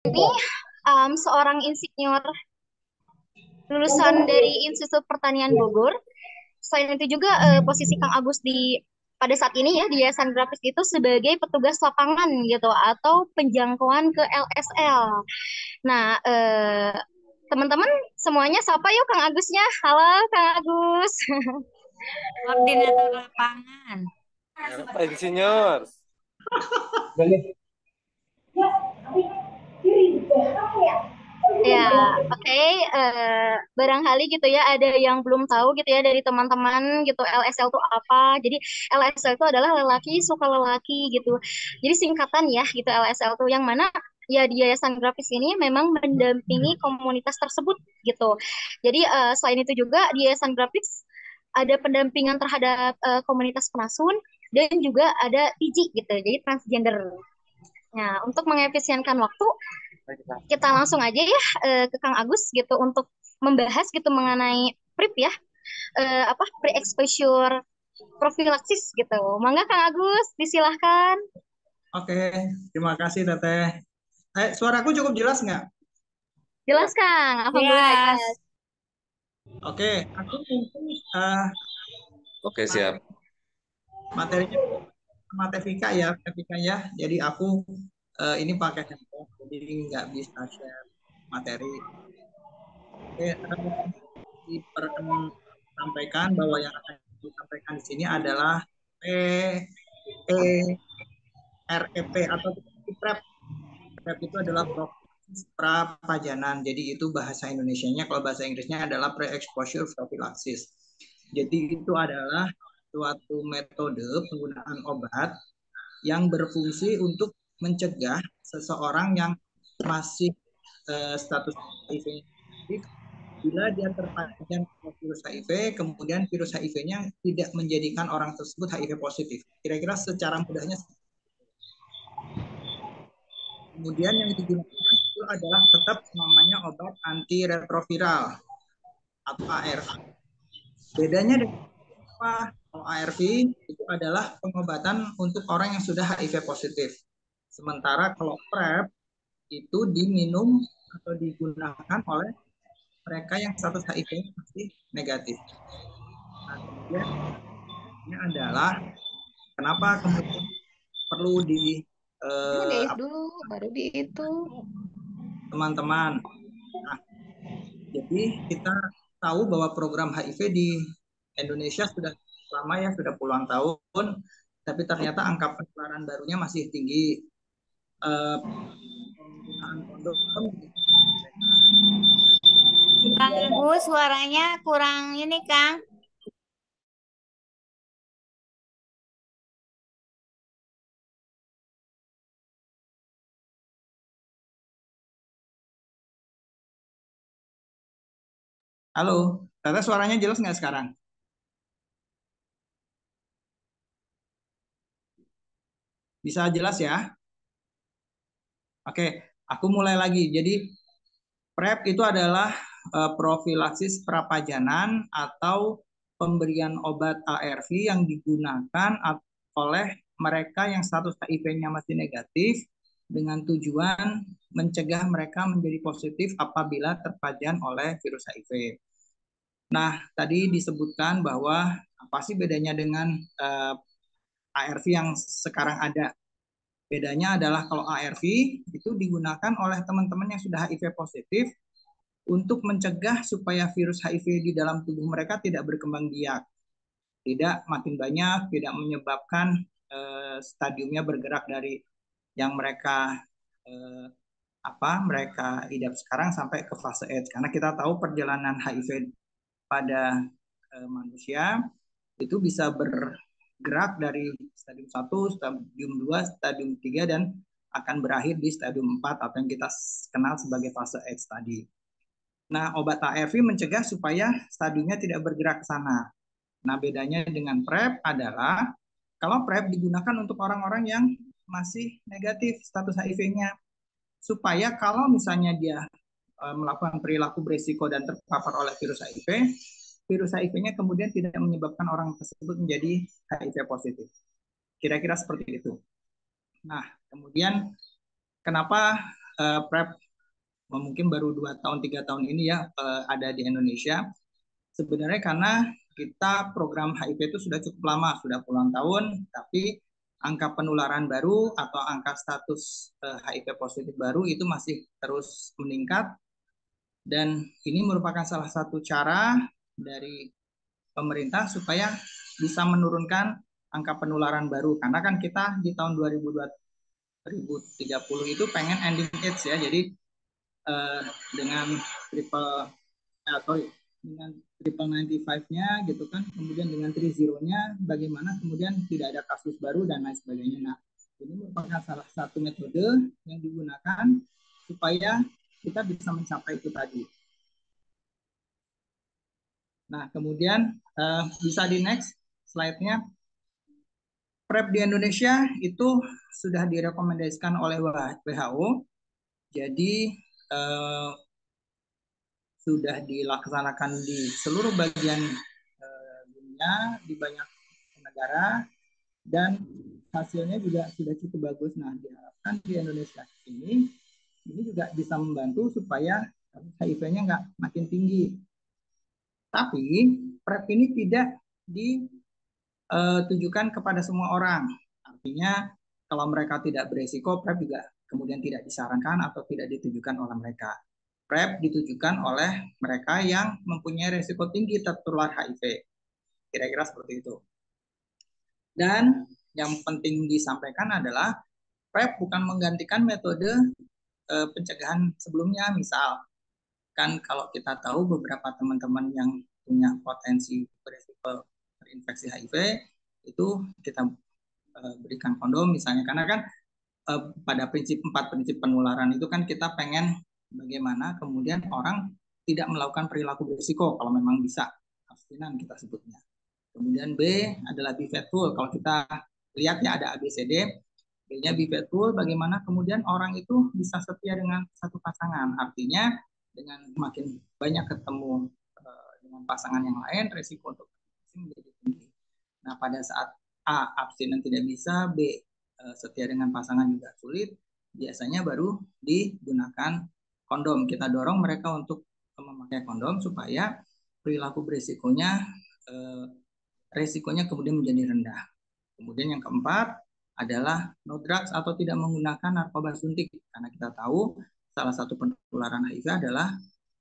ini seorang insinyur lulusan dari Institut Pertanian Bogor. Selain itu juga posisi Kang Agus di pada saat ini ya di Yayasan Grafis itu sebagai petugas lapangan gitu atau penjangkauan ke LSL. Nah, teman-teman semuanya sapa yuk Kang Agusnya. Halo Kang Agus. Koordinator lapangan. Pak Insinyur. Ya, oke. Barangkali gitu ya, ada yang belum tahu gitu ya dari teman-teman gitu LSL itu apa. Jadi LSL itu adalah lelaki suka lelaki gitu. Jadi singkatan ya gitu LSL itu yang mana ya di Yayasan Grafis ini memang mendampingi komunitas tersebut gitu. Jadi selain itu juga di Yayasan Grafis ada pendampingan terhadap komunitas penasun dan juga ada TJ gitu. Jadi transgender. Nah, untuk mengefisienkan waktu, kita langsung aja ya ke Kang Agus gitu untuk membahas gitu mengenai PrEP ya, apa pre-exposure profilaksis gitu. Mangga Kang Agus, disilahkan. Oke, terima kasih Teteh. Suaraku cukup jelas nggak? Jelas Kang, alhamdulillah Jelas. jelas. Oke, aku mungkin Oke, siap. materinya Matematika ya, Tevika ya. Jadi aku ini pakai handphone, jadi nggak bisa share materi. Oke, sampaikan bahwa yang akan disampaikan di sini adalah PEREP atau PrEP. PrEP itu adalah profilaksis prapajanan. Jadi itu bahasa Indonesianya, kalau bahasa Inggrisnya adalah pre-exposure prophylaxis. Jadi itu adalah suatu metode penggunaan obat yang berfungsi untuk mencegah seseorang yang masih status HIV bila dia terpapar virus HIV, kemudian virus HIV-nya tidak menjadikan orang tersebut HIV positif. Kira-kira secara mudahnya. Kemudian yang digunakan itu adalah tetap namanya obat antiretroviral atau ARV. Bedanya dengan apa? Kalau ARV itu adalah pengobatan untuk orang yang sudah HIV positif. Sementara kalau PrEP itu diminum atau digunakan oleh mereka yang status HIV masih negatif. Nah, kemudian ini adalah kenapa kemudian perlu di Ini dulu, baru di itu. teman-teman. Nah, jadi kita tahu bahwa program HIV di Indonesia sudah lama ya, sudah puluhan tahun, tapi ternyata angka penularan barunya masih tinggi. Penggunaan kondom Kang Agus, suaranya kurang ini, Kang. Halo, Tata suaranya jelas nggak sekarang? Bisa jelas ya? Oke, aku mulai lagi. Jadi PrEP itu adalah profilaksis prapajanan atau pemberian obat ARV yang digunakan oleh mereka yang status HIV-nya masih negatif dengan tujuan mencegah mereka menjadi positif apabila terpajan oleh virus HIV. Nah, tadi disebutkan bahwa apa sih bedanya dengan ARV yang sekarang ada? Bedanya adalah kalau ARV itu digunakan oleh teman-teman yang sudah HIV positif untuk mencegah supaya virus HIV di dalam tubuh mereka tidak berkembang biak, tidak makin banyak, tidak menyebabkan stadiumnya bergerak dari yang mereka mereka idap sekarang sampai ke fase AIDS. Karena kita tahu perjalanan HIV pada manusia itu bisa bergerak dari stadium 1, stadium 2, stadium 3, dan akan berakhir di stadium 4 atau yang kita kenal sebagai fase AIDS tadi. Nah, obat ARV mencegah supaya stadiumnya tidak bergerak ke sana. Nah, bedanya dengan PrEP adalah kalau PrEP digunakan untuk orang-orang yang masih negatif status HIV-nya, supaya kalau misalnya dia melakukan perilaku berisiko dan terpapar oleh virus HIV-nya kemudian tidak menyebabkan orang tersebut menjadi HIV positif. Kira-kira seperti itu. Nah, kemudian kenapa PrEP mungkin baru 2 tahun 3 tahun ini ya ada di Indonesia. Sebenarnya karena kita program HIV itu sudah cukup lama, sudah puluhan tahun, tapi angka penularan baru atau angka status HIV positif baru itu masih terus meningkat. Dan ini merupakan salah satu cara dari pemerintah supaya bisa menurunkan angka penularan baru. Karena kan kita di tahun 2030 itu pengen ending AIDS ya. Jadi dengan dengan triple 95-nya gitu kan, kemudian dengan 30-nya, bagaimana kemudian tidak ada kasus baru dan lain sebagainya. Nah, ini merupakan salah satu metode yang digunakan supaya kita bisa mencapai itu tadi. Nah, kemudian bisa di next slide-nya. PrEP di Indonesia itu sudah direkomendasikan oleh WHO. Jadi sudah dilaksanakan di seluruh bagian dunia, di banyak negara, dan hasilnya juga sudah cukup bagus. Nah, diharapkan di Indonesia ini juga bisa membantu supaya HIV-nya nggak makin tinggi. Tapi PrEP ini tidak ditujukan kepada semua orang. Artinya kalau mereka tidak beresiko, PrEP juga kemudian tidak disarankan atau tidak ditujukan oleh mereka. PrEP ditujukan oleh mereka yang mempunyai risiko tinggi tertular HIV. Kira-kira seperti itu. Dan yang penting disampaikan adalah PrEP bukan menggantikan metode pencegahan sebelumnya. Misal, kan kalau kita tahu beberapa teman-teman yang punya potensi berisiko terinfeksi HIV, itu kita berikan kondom misalnya. Karena kan pada 4 prinsip penularan itu kan kita pengen bagaimana kemudian orang tidak melakukan perilaku berisiko kalau memang bisa, abstinan kita sebutnya. Kemudian B adalah be faithful. Kalau kita lihat ya ada ABCD, B-nya be faithful, bagaimana kemudian orang itu bisa setia dengan satu pasangan. Artinya dengan makin banyak ketemu dengan pasangan yang lain, risiko untuk menjadi tinggi. Nah, pada saat A, abstinen tidak bisa, B, setia dengan pasangan juga sulit, biasanya baru digunakan kondom. Kita dorong mereka untuk memakai kondom supaya perilaku berisikonya kemudian menjadi rendah. Kemudian yang keempat adalah no drugs atau tidak menggunakan narkoba suntik. Karena kita tahu salah satu penularan HIV adalah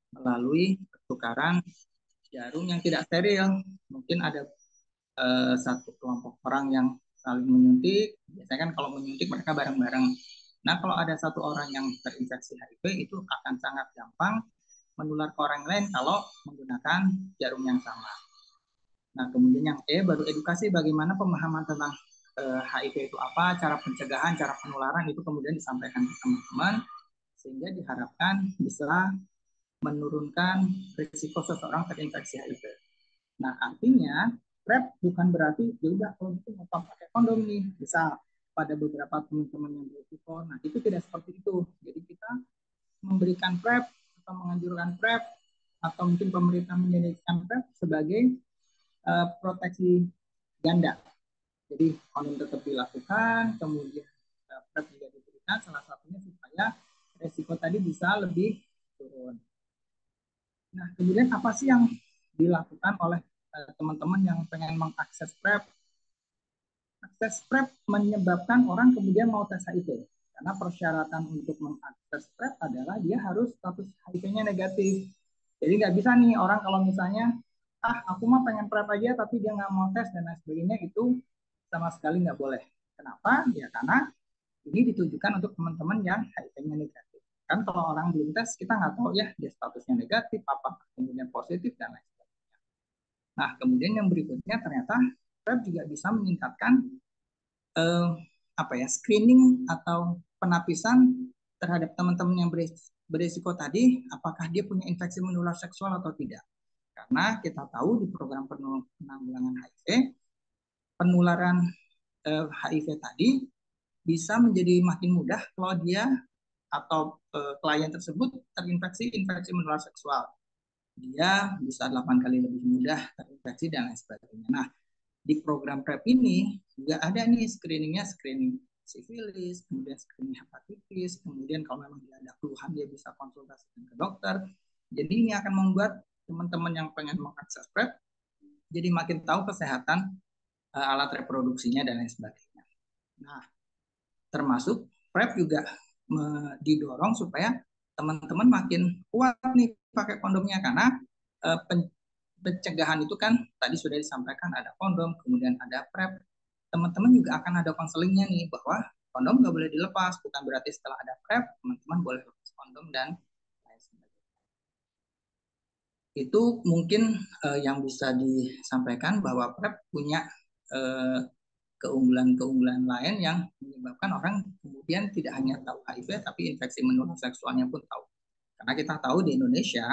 melalui pertukaran jarum yang tidak steril. Mungkin ada satu kelompok orang yang saling menyuntik. Biasanya kan kalau menyuntik mereka bareng-bareng. Nah, kalau ada satu orang yang terinfeksi HIV itu akan sangat gampang menular ke orang lain kalau menggunakan jarum yang sama. Nah, kemudian yang E baru edukasi bagaimana pemahaman tentang HIV itu apa, cara pencegahan, cara penularan itu kemudian disampaikan ke teman-teman sehingga diharapkan bisa menurunkan risiko seseorang terinfeksi HIV. Nah, artinya PrEP bukan berarti ya udah kalau itu mau pakai kondom nih, bisa pada beberapa teman-teman yang berisiko. Nah, itu tidak seperti itu. Jadi kita memberikan PrEP atau menganjurkan PrEP atau mungkin pemerintah menyediakan PrEP sebagai proteksi ganda. Jadi kondom tetap dilakukan, kemudian PrEP juga diberikan, salah satunya supaya resiko tadi bisa lebih turun. Nah, kemudian apa sih yang dilakukan oleh teman-teman yang pengen mengakses PrEP? Akses PrEP menyebabkan orang kemudian mau tes HIV. Karena persyaratan untuk mengakses PrEP adalah dia harus status HIV-nya negatif. Jadi nggak bisa nih orang kalau misalnya, aku mah pengen PrEP aja tapi dia nggak mau tes dan lain sebagainya, itu sama sekali nggak boleh. Kenapa? Ya karena ini ditujukan untuk teman-teman yang HIV-nya negatif. Kan kalau orang belum tes, kita nggak tahu ya dia statusnya negatif, apa kemudian positif, dan lain sebagainya. Nah, kemudian yang berikutnya ternyata PrEP juga bisa meningkatkan screening atau penapisan terhadap teman-teman yang berisiko tadi, apakah dia punya infeksi menular seksual atau tidak. Karena kita tahu di program penanggulangan HIV, penularan HIV tadi bisa menjadi makin mudah kalau dia atau klien tersebut terinfeksi infeksi menular seksual. Dia bisa 8 kali lebih mudah terinfeksi dan lain sebagainya. Nah, di program PrEP ini juga ada nih screening sifilis, kemudian screening hepatitis, kemudian kalau memang dia ada keluhan dia bisa konsultasi ke dokter. Jadi ini akan membuat teman-teman yang pengen mengakses PrEP jadi makin tahu kesehatan alat reproduksinya dan lain sebagainya. Nah, termasuk PrEP juga didorong supaya teman-teman makin kuat nih pakai kondomnya, karena pencegahan itu kan tadi sudah disampaikan, ada kondom, kemudian ada PrEP. Teman-teman juga akan ada konselingnya nih, bahwa kondom nggak boleh dilepas, bukan berarti setelah ada PrEP teman-teman boleh lepas kondom dan lain sebagainya. Itu mungkin yang bisa disampaikan, bahwa PrEP punya keunggulan-keunggulan lain yang menyebabkan orang kemudian tidak hanya tahu HIV, tapi infeksi menular seksualnya pun tahu. Karena kita tahu di Indonesia,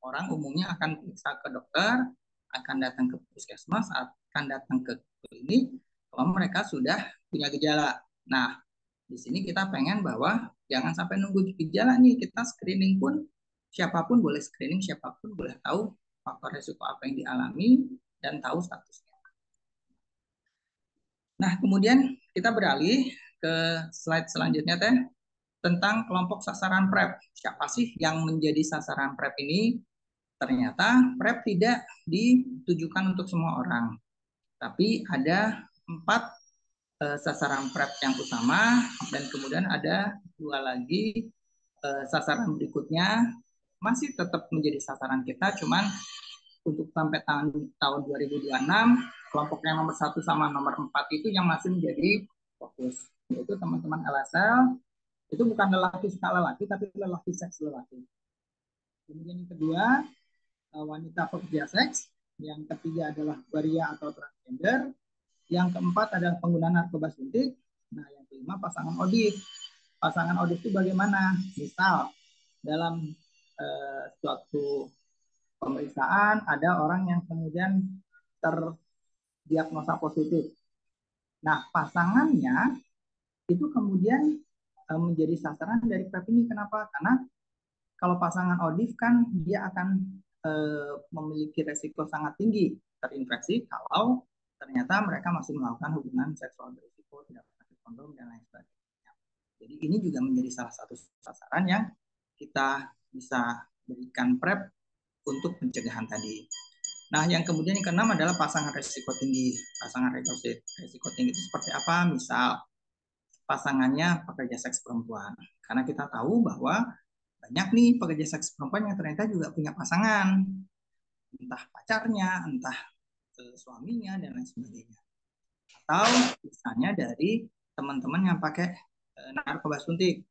orang umumnya akan periksa ke dokter, akan datang ke puskesmas, akan datang ke klinik, kalau mereka sudah punya gejala. Nah, di sini kita pengen bahwa jangan sampai nunggu gejala nih, kita screening pun, siapapun boleh screening, siapapun boleh tahu faktor risiko apa yang dialami, dan tahu statusnya. Nah, kemudian kita beralih ke slide selanjutnya, Teh, tentang kelompok sasaran PrEP. Siapa sih yang menjadi sasaran PrEP ini? Ternyata PrEP tidak ditujukan untuk semua orang, tapi ada 4 sasaran PrEP yang utama, dan kemudian ada 2 lagi sasaran berikutnya masih tetap menjadi sasaran kita, cuman untuk sampai tahun 2026, kelompok yang nomor 1 sama nomor 4 itu yang masih menjadi fokus, yaitu teman-teman LSL. Itu bukan lelaki suka lelaki, tapi lelaki seks lelaki. Kemudian yang kedua, wanita pekerja seks. Yang ketiga adalah waria atau transgender. Yang keempat adalah pengguna narkoba suntik. Nah, yang kelima pasangan ODIF. Pasangan ODIF itu bagaimana? Misal dalam suatu pemeriksaan ada orang yang kemudian terdiagnosa positif. Nah, pasangannya itu kemudian menjadi sasaran dari PrEP ini. Kenapa? Karena kalau pasangan ODIF kan dia akan memiliki resiko sangat tinggi terinfeksi kalau ternyata mereka masih melakukan hubungan seksual berisiko, tidak pakai kondom dan lain sebagainya. Jadi ini juga menjadi salah satu sasaran yang kita bisa berikan PrEP untuk pencegahan tadi. Nah, yang kemudian yang keenam adalah pasangan risiko tinggi. Pasangan risiko tinggi itu seperti apa? Misal pasangannya pekerja seks perempuan. Karena kita tahu bahwa banyak nih pekerja seks perempuan yang ternyata juga punya pasangan, entah pacarnya, entah suaminya, dan lain sebagainya. Atau misalnya dari teman-teman yang pakai narkoba suntik.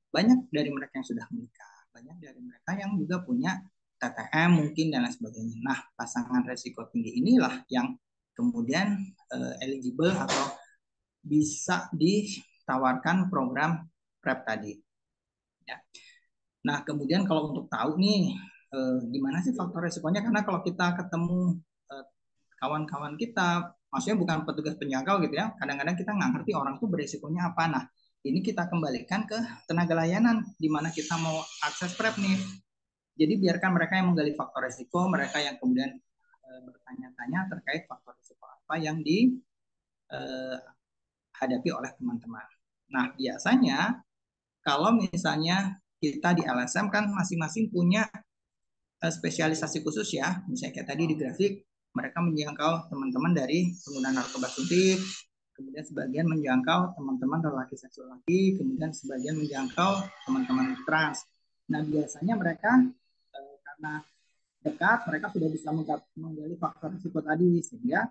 Banyak dari mereka yang sudah menikah, banyak dari mereka yang juga punya TTM mungkin dan lain sebagainya. Nah, pasangan resiko tinggi inilah yang kemudian eligible atau bisa ditawarkan program PrEP tadi. Ya. Nah, kemudian kalau untuk tahu nih gimana sih faktor resikonya, karena kalau kita ketemu kawan-kawan kita, maksudnya bukan petugas penjangkau gitu ya, kadang-kadang kita nggak ngerti orang tuh beresikonya apa. Nah, ini kita kembalikan ke tenaga layanan di mana kita mau akses PrEP nih. Jadi biarkan mereka yang menggali faktor risiko, mereka yang kemudian bertanya-tanya terkait faktor risiko apa yang dihadapi oleh teman-teman. Nah, biasanya kalau misalnya kita di LSM kan masing-masing punya spesialisasi khusus ya. Misalnya kayak tadi di grafik, mereka menjangkau teman-teman dari pengguna narkoba suntik, kemudian sebagian menjangkau teman-teman lelaki seks lelaki, kemudian sebagian menjangkau teman-teman trans. Nah, biasanya mereka karena dekat, mereka sudah bisa menggali faktor risiko tadi, sehingga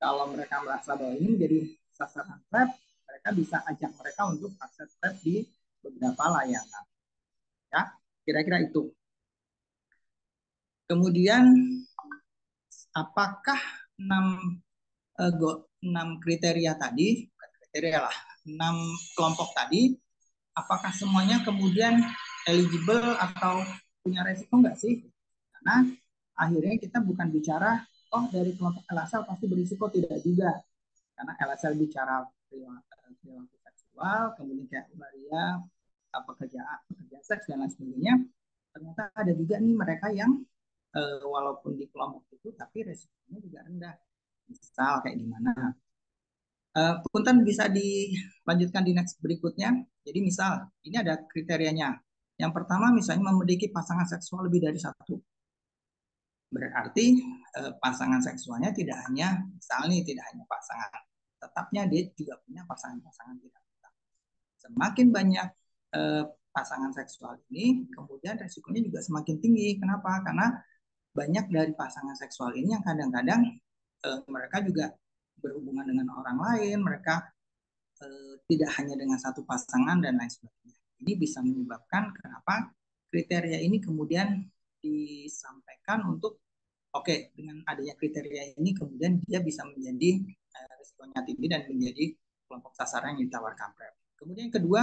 kalau mereka merasa bahwa ini menjadi sasaran PrEP, mereka bisa ajak mereka untuk akses PrEP di beberapa layanan. Ya, kira-kira itu. Kemudian, apakah 6 kriteria tadi, kriteria lah, 6 kelompok tadi, apakah semuanya kemudian eligible atau punya resiko enggak sih? Karena akhirnya kita bukan bicara, oh dari kelompok LSL pasti berisiko, tidak juga. Karena LSL bicara perilaku seksual, kemudian kayak waria, pekerja seks dan lain sebagainya. Ternyata ada juga nih mereka yang walaupun di kelompok itu tapi resikonya juga rendah. Misal kayak di mana? Punten bisa dilanjutkan di next berikutnya. Jadi misal ini ada kriterianya. Yang pertama misalnya memiliki pasangan seksual lebih dari satu. Berarti pasangan seksualnya tidak hanya misal nih tidak hanya pasangan tetapnya, dia juga punya pasangan-pasangan tidak tetap. Semakin banyak pasangan seksual ini, kemudian resikonya juga semakin tinggi. Kenapa? Karena banyak dari pasangan seksual ini yang kadang-kadang mereka juga berhubungan dengan orang lain, mereka tidak hanya dengan satu pasangan dan lain sebagainya. Ini bisa menyebabkan kenapa kriteria ini kemudian disampaikan untuk oke, dengan adanya kriteria ini kemudian dia bisa menjadi risikonya tinggi dan menjadi kelompok sasaran yang ditawarkan PrEP. Kemudian yang kedua,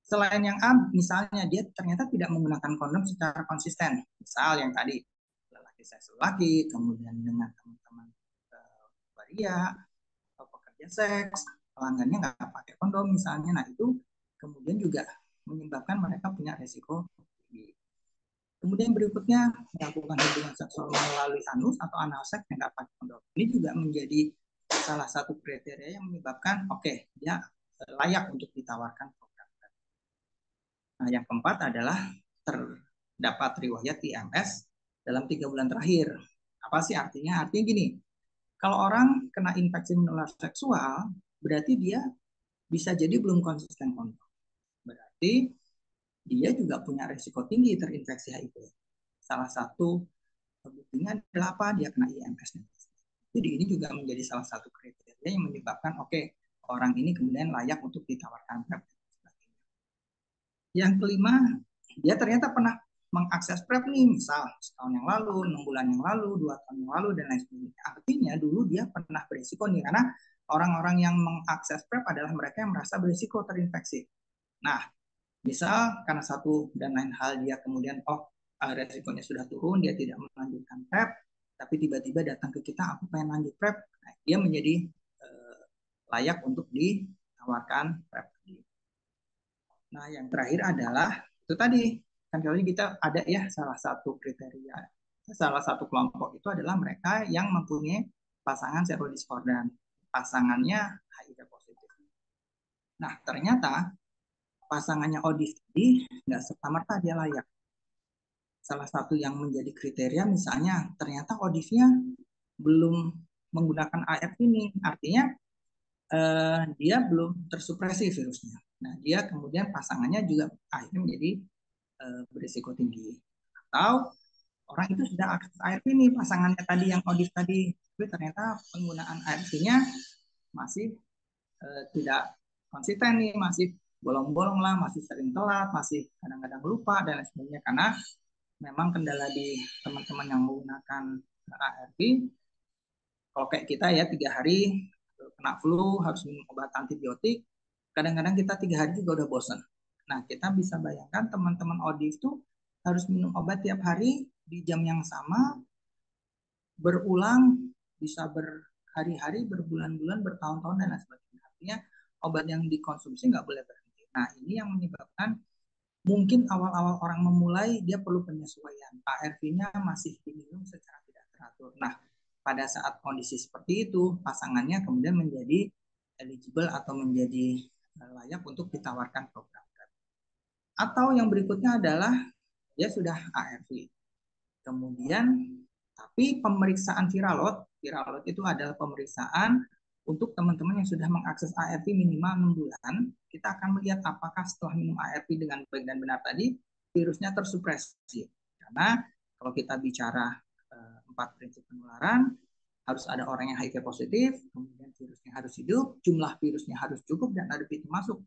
selain yang A, misalnya dia ternyata tidak menggunakan kondom secara konsisten. Misal yang tadi lelaki seks lelaki, kemudian dengan teman-teman waria atau pekerja seks, pelanggannya nggak pakai kondom misalnya. Nah itu kemudian juga menyebabkan mereka punya resiko tinggi. Kemudian berikutnya melakukan hubungan seksual melalui anus atau anal seks yang nggak pakai kondom. Ini juga menjadi salah satu kriteria yang menyebabkan oke, dia layak untuk ditawarkan program. Nah, yang keempat adalah terdapat riwayat IMS dalam 3 bulan terakhir. Apa sih artinya? Artinya gini, kalau orang kena infeksi menular seksual, berarti dia bisa jadi belum konsisten kondom. Berarti dia juga punya resiko tinggi terinfeksi HIV. Salah satu buktinya adalah apa? Dia kena IMS. Jadi ini juga menjadi salah satu kriteria yang menyebabkan oke, orang ini kemudian layak untuk ditawarkan PrEP. Yang kelima, dia ternyata pernah mengakses PrEP nih, misal setahun yang lalu, 6 bulan yang lalu, 2 tahun yang lalu, dan lain sebagainya. Artinya dulu dia pernah berisiko nih, karena orang-orang yang mengakses PrEP adalah mereka yang merasa berisiko terinfeksi. Nah, misal karena satu dan lain hal dia kemudian resikonya sudah turun, dia tidak melanjutkan PrEP, tapi tiba-tiba datang ke kita, aku pengen lanjut PrEP, nah, dia menjadi layak untuk ditawarkan PrEP. Nah, yang terakhir adalah itu tadi kan kalau kita ada ya salah satu kriteria, salah satu kelompok itu adalah mereka yang mempunyai pasangan serodiskordan, pasangannya HIV positif. Nah, ternyata pasangannya ODIF tadi nggak serta-merta dia layak. Salah satu yang menjadi kriteria misalnya ternyata ODIF-nya belum menggunakan ARV ini, artinya dia belum tersupresi virusnya. Nah, dia kemudian pasangannya juga akhirnya menjadi berisiko tinggi. Atau orang itu sudah akses ARV ini, pasangannya tadi yang ODIF tadi, tapi ternyata penggunaan ARV-nya masih tidak konsisten nih, masih bolong-bolong lah, masih sering telat, masih kadang-kadang lupa dan lain sebagainya. Karena memang kendala di teman-teman yang menggunakan ARV, kalau kayak kita ya 3 hari kena flu harus minum obat antibiotik, kadang-kadang kita 3 hari juga udah bosan. Nah, kita bisa bayangkan teman-teman ODIF itu harus minum obat tiap hari di jam yang sama, berulang, bisa berhari-hari, berbulan-bulan, bertahun-tahun, dan lain sebagainya. Artinya obat yang dikonsumsi nggak boleh berhenti. Nah, ini yang menyebabkan mungkin awal-awal orang memulai, dia perlu penyesuaian. ARV-nya masih diminum secara tidak teratur. Nah, pada saat kondisi seperti itu, pasangannya kemudian menjadi eligible atau menjadi layak untuk ditawarkan program. Atau yang berikutnya adalah dia sudah ARV. Kemudian, tapi pemeriksaan viralot itu adalah pemeriksaan untuk teman-teman yang sudah mengakses ARV minimal 6 bulan. Kita akan melihat apakah setelah minum ARV dengan baik dan benar tadi, virusnya tersupresi. Karena kalau kita bicara 4 prinsip penularan, harus ada orang yang HIV positif, kemudian virusnya harus hidup, jumlah virusnya harus cukup, dan ada pintu masuk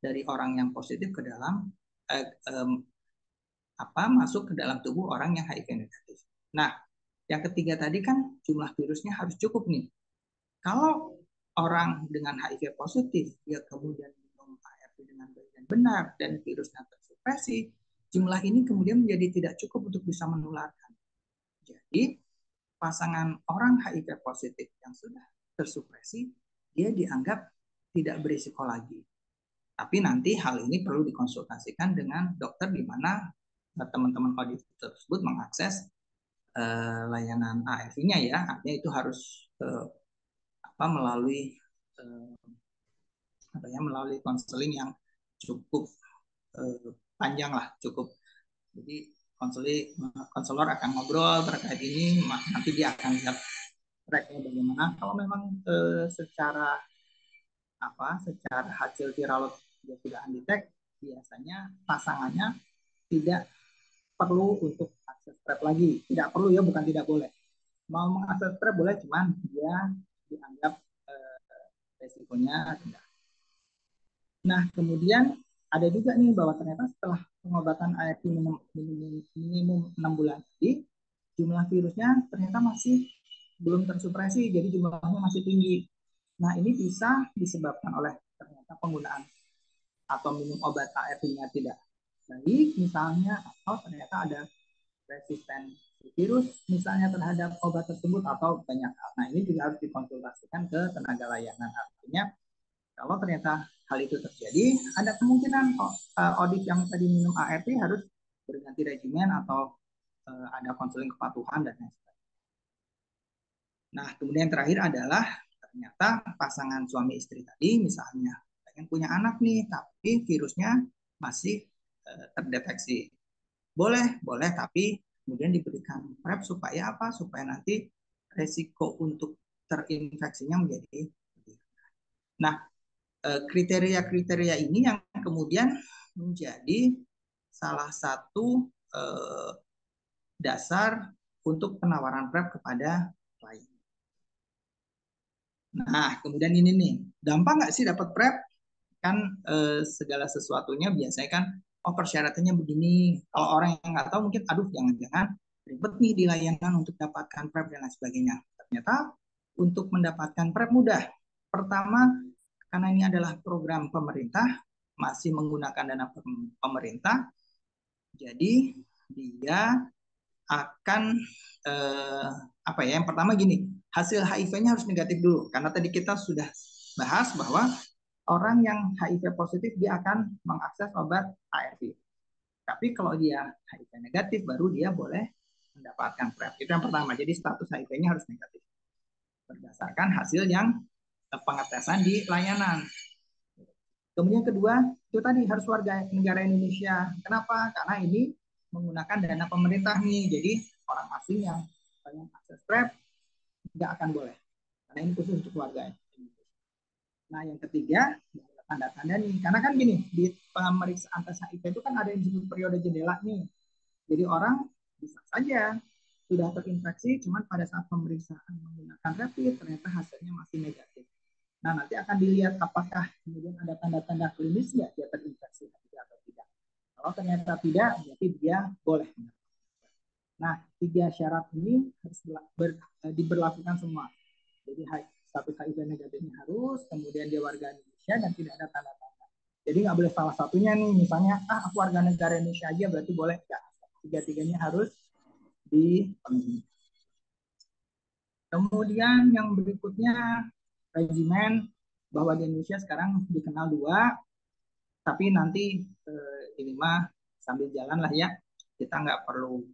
dari orang yang positif ke dalam masuk ke dalam tubuh orang yang HIV negatif. Nah, yang ketiga tadi kan jumlah virusnya harus cukup nih. Kalau orang dengan HIV positif, dia kemudian minum ARV dengan baik dan benar, dan virusnya tersupresi, jumlah ini kemudian menjadi tidak cukup untuk bisa menularkan. Jadi, pasangan orang HIV positif yang sudah tersupresi, dia dianggap tidak berisiko lagi. Tapi nanti hal ini perlu dikonsultasikan dengan dokter di mana teman-teman audit tersebut mengakses layanan ARV-nya ya, artinya itu harus melalui melalui konseling yang cukup panjang lah, cukup. Jadi konselor akan ngobrol terkait ini, nanti dia akan lihat tracknya bagaimana. Kalau memang secara hasil viral dia sudah undetect, biasanya pasangannya tidak perlu untuk akses PrEP lagi. Tidak perlu ya, bukan tidak boleh. Mau mengakses PrEP boleh, cuman dia dianggap resikonya rendah. Nah, kemudian ada juga nih bahwa ternyata setelah pengobatan ART minimum 6 bulan tadi, jumlah virusnya ternyata masih belum tersupresi, jadi jumlahnya masih tinggi. Nah, ini bisa disebabkan oleh ternyata penggunaan atau minum obat ART-nya tidak baik misalnya, atau ternyata ada resistensi virus misalnya terhadap obat tersebut, atau banyak hal. Nah, ini juga harus dikonsultasikan ke tenaga layanan. Artinya kalau ternyata hal itu terjadi, ada kemungkinan audit yang tadi minum ART harus berganti regimen atau ada konseling kepatuhan dan lain sebagainya. Nah, kemudian terakhir adalah ternyata pasangan suami istri tadi misalnya pengen punya anak nih, tapi virusnya masih terdeteksi. Boleh, tapi kemudian diberikan PrEP supaya apa? Supaya nanti resiko untuk terinfeksinya menjadi lebih. Nah, kriteria-kriteria ini yang kemudian menjadi salah satu dasar untuk penawaran PrEP kepada klien. Nah, kemudian ini nih, gampang nggak sih dapat PrEP? Kan segala sesuatunya biasanya kan, persyaratannya begini. Kalau orang yang nggak tahu mungkin, aduh jangan-jangan ribet nih di layanan untuk dapatkan PrEP dan lain sebagainya. Ternyata untuk mendapatkan PrEP mudah. Pertama, karena ini adalah program pemerintah, masih menggunakan dana pemerintah, jadi dia akan yang pertama gini, hasil HIV-nya harus negatif dulu, karena tadi kita sudah bahas bahwa orang yang HIV positif dia akan mengakses obat ARV. Tapi kalau dia HIV negatif, baru dia boleh mendapatkan PrEP. Itu yang pertama. Jadi status HIV-nya harus negatif berdasarkan hasil yang pengetesan di layanan. Kemudian kedua, itu tadi harus warga negara Indonesia. Kenapa? Karena ini menggunakan dana pemerintah nih. Jadi orang asing yang pengen akses PrEP tidak akan boleh. Karena ini khusus untuk warga Indonesia. Nah, yang ketiga, tanda-tanda nih. Karena kan gini, di pemeriksaan tes HIV itu kan ada yang disebut periode jendela nih. Jadi orang bisa saja sudah terinfeksi, cuman pada saat pemeriksaan menggunakan rapid, ternyata hasilnya masih negatif. Nah, nanti akan dilihat apakah kemudian ada tanda-tanda klinis nggak dia terinfeksi atau tidak. Kalau ternyata tidak, berarti dia boleh. Nah, 3 syarat ini harus diberlakukan semua. Jadi status HIV negatifnya harus, kemudian dia warga Indonesia dan tidak ada tanda-tanda. Jadi nggak boleh salah satunya nih, misalnya aku warga negara Indonesia aja berarti boleh nggak. 3-tiganya harus dipenuhi. Kemudian yang berikutnya regimen, bahwa di Indonesia sekarang dikenal 2, tapi nanti ini mah sambil jalan lah ya, kita nggak perlu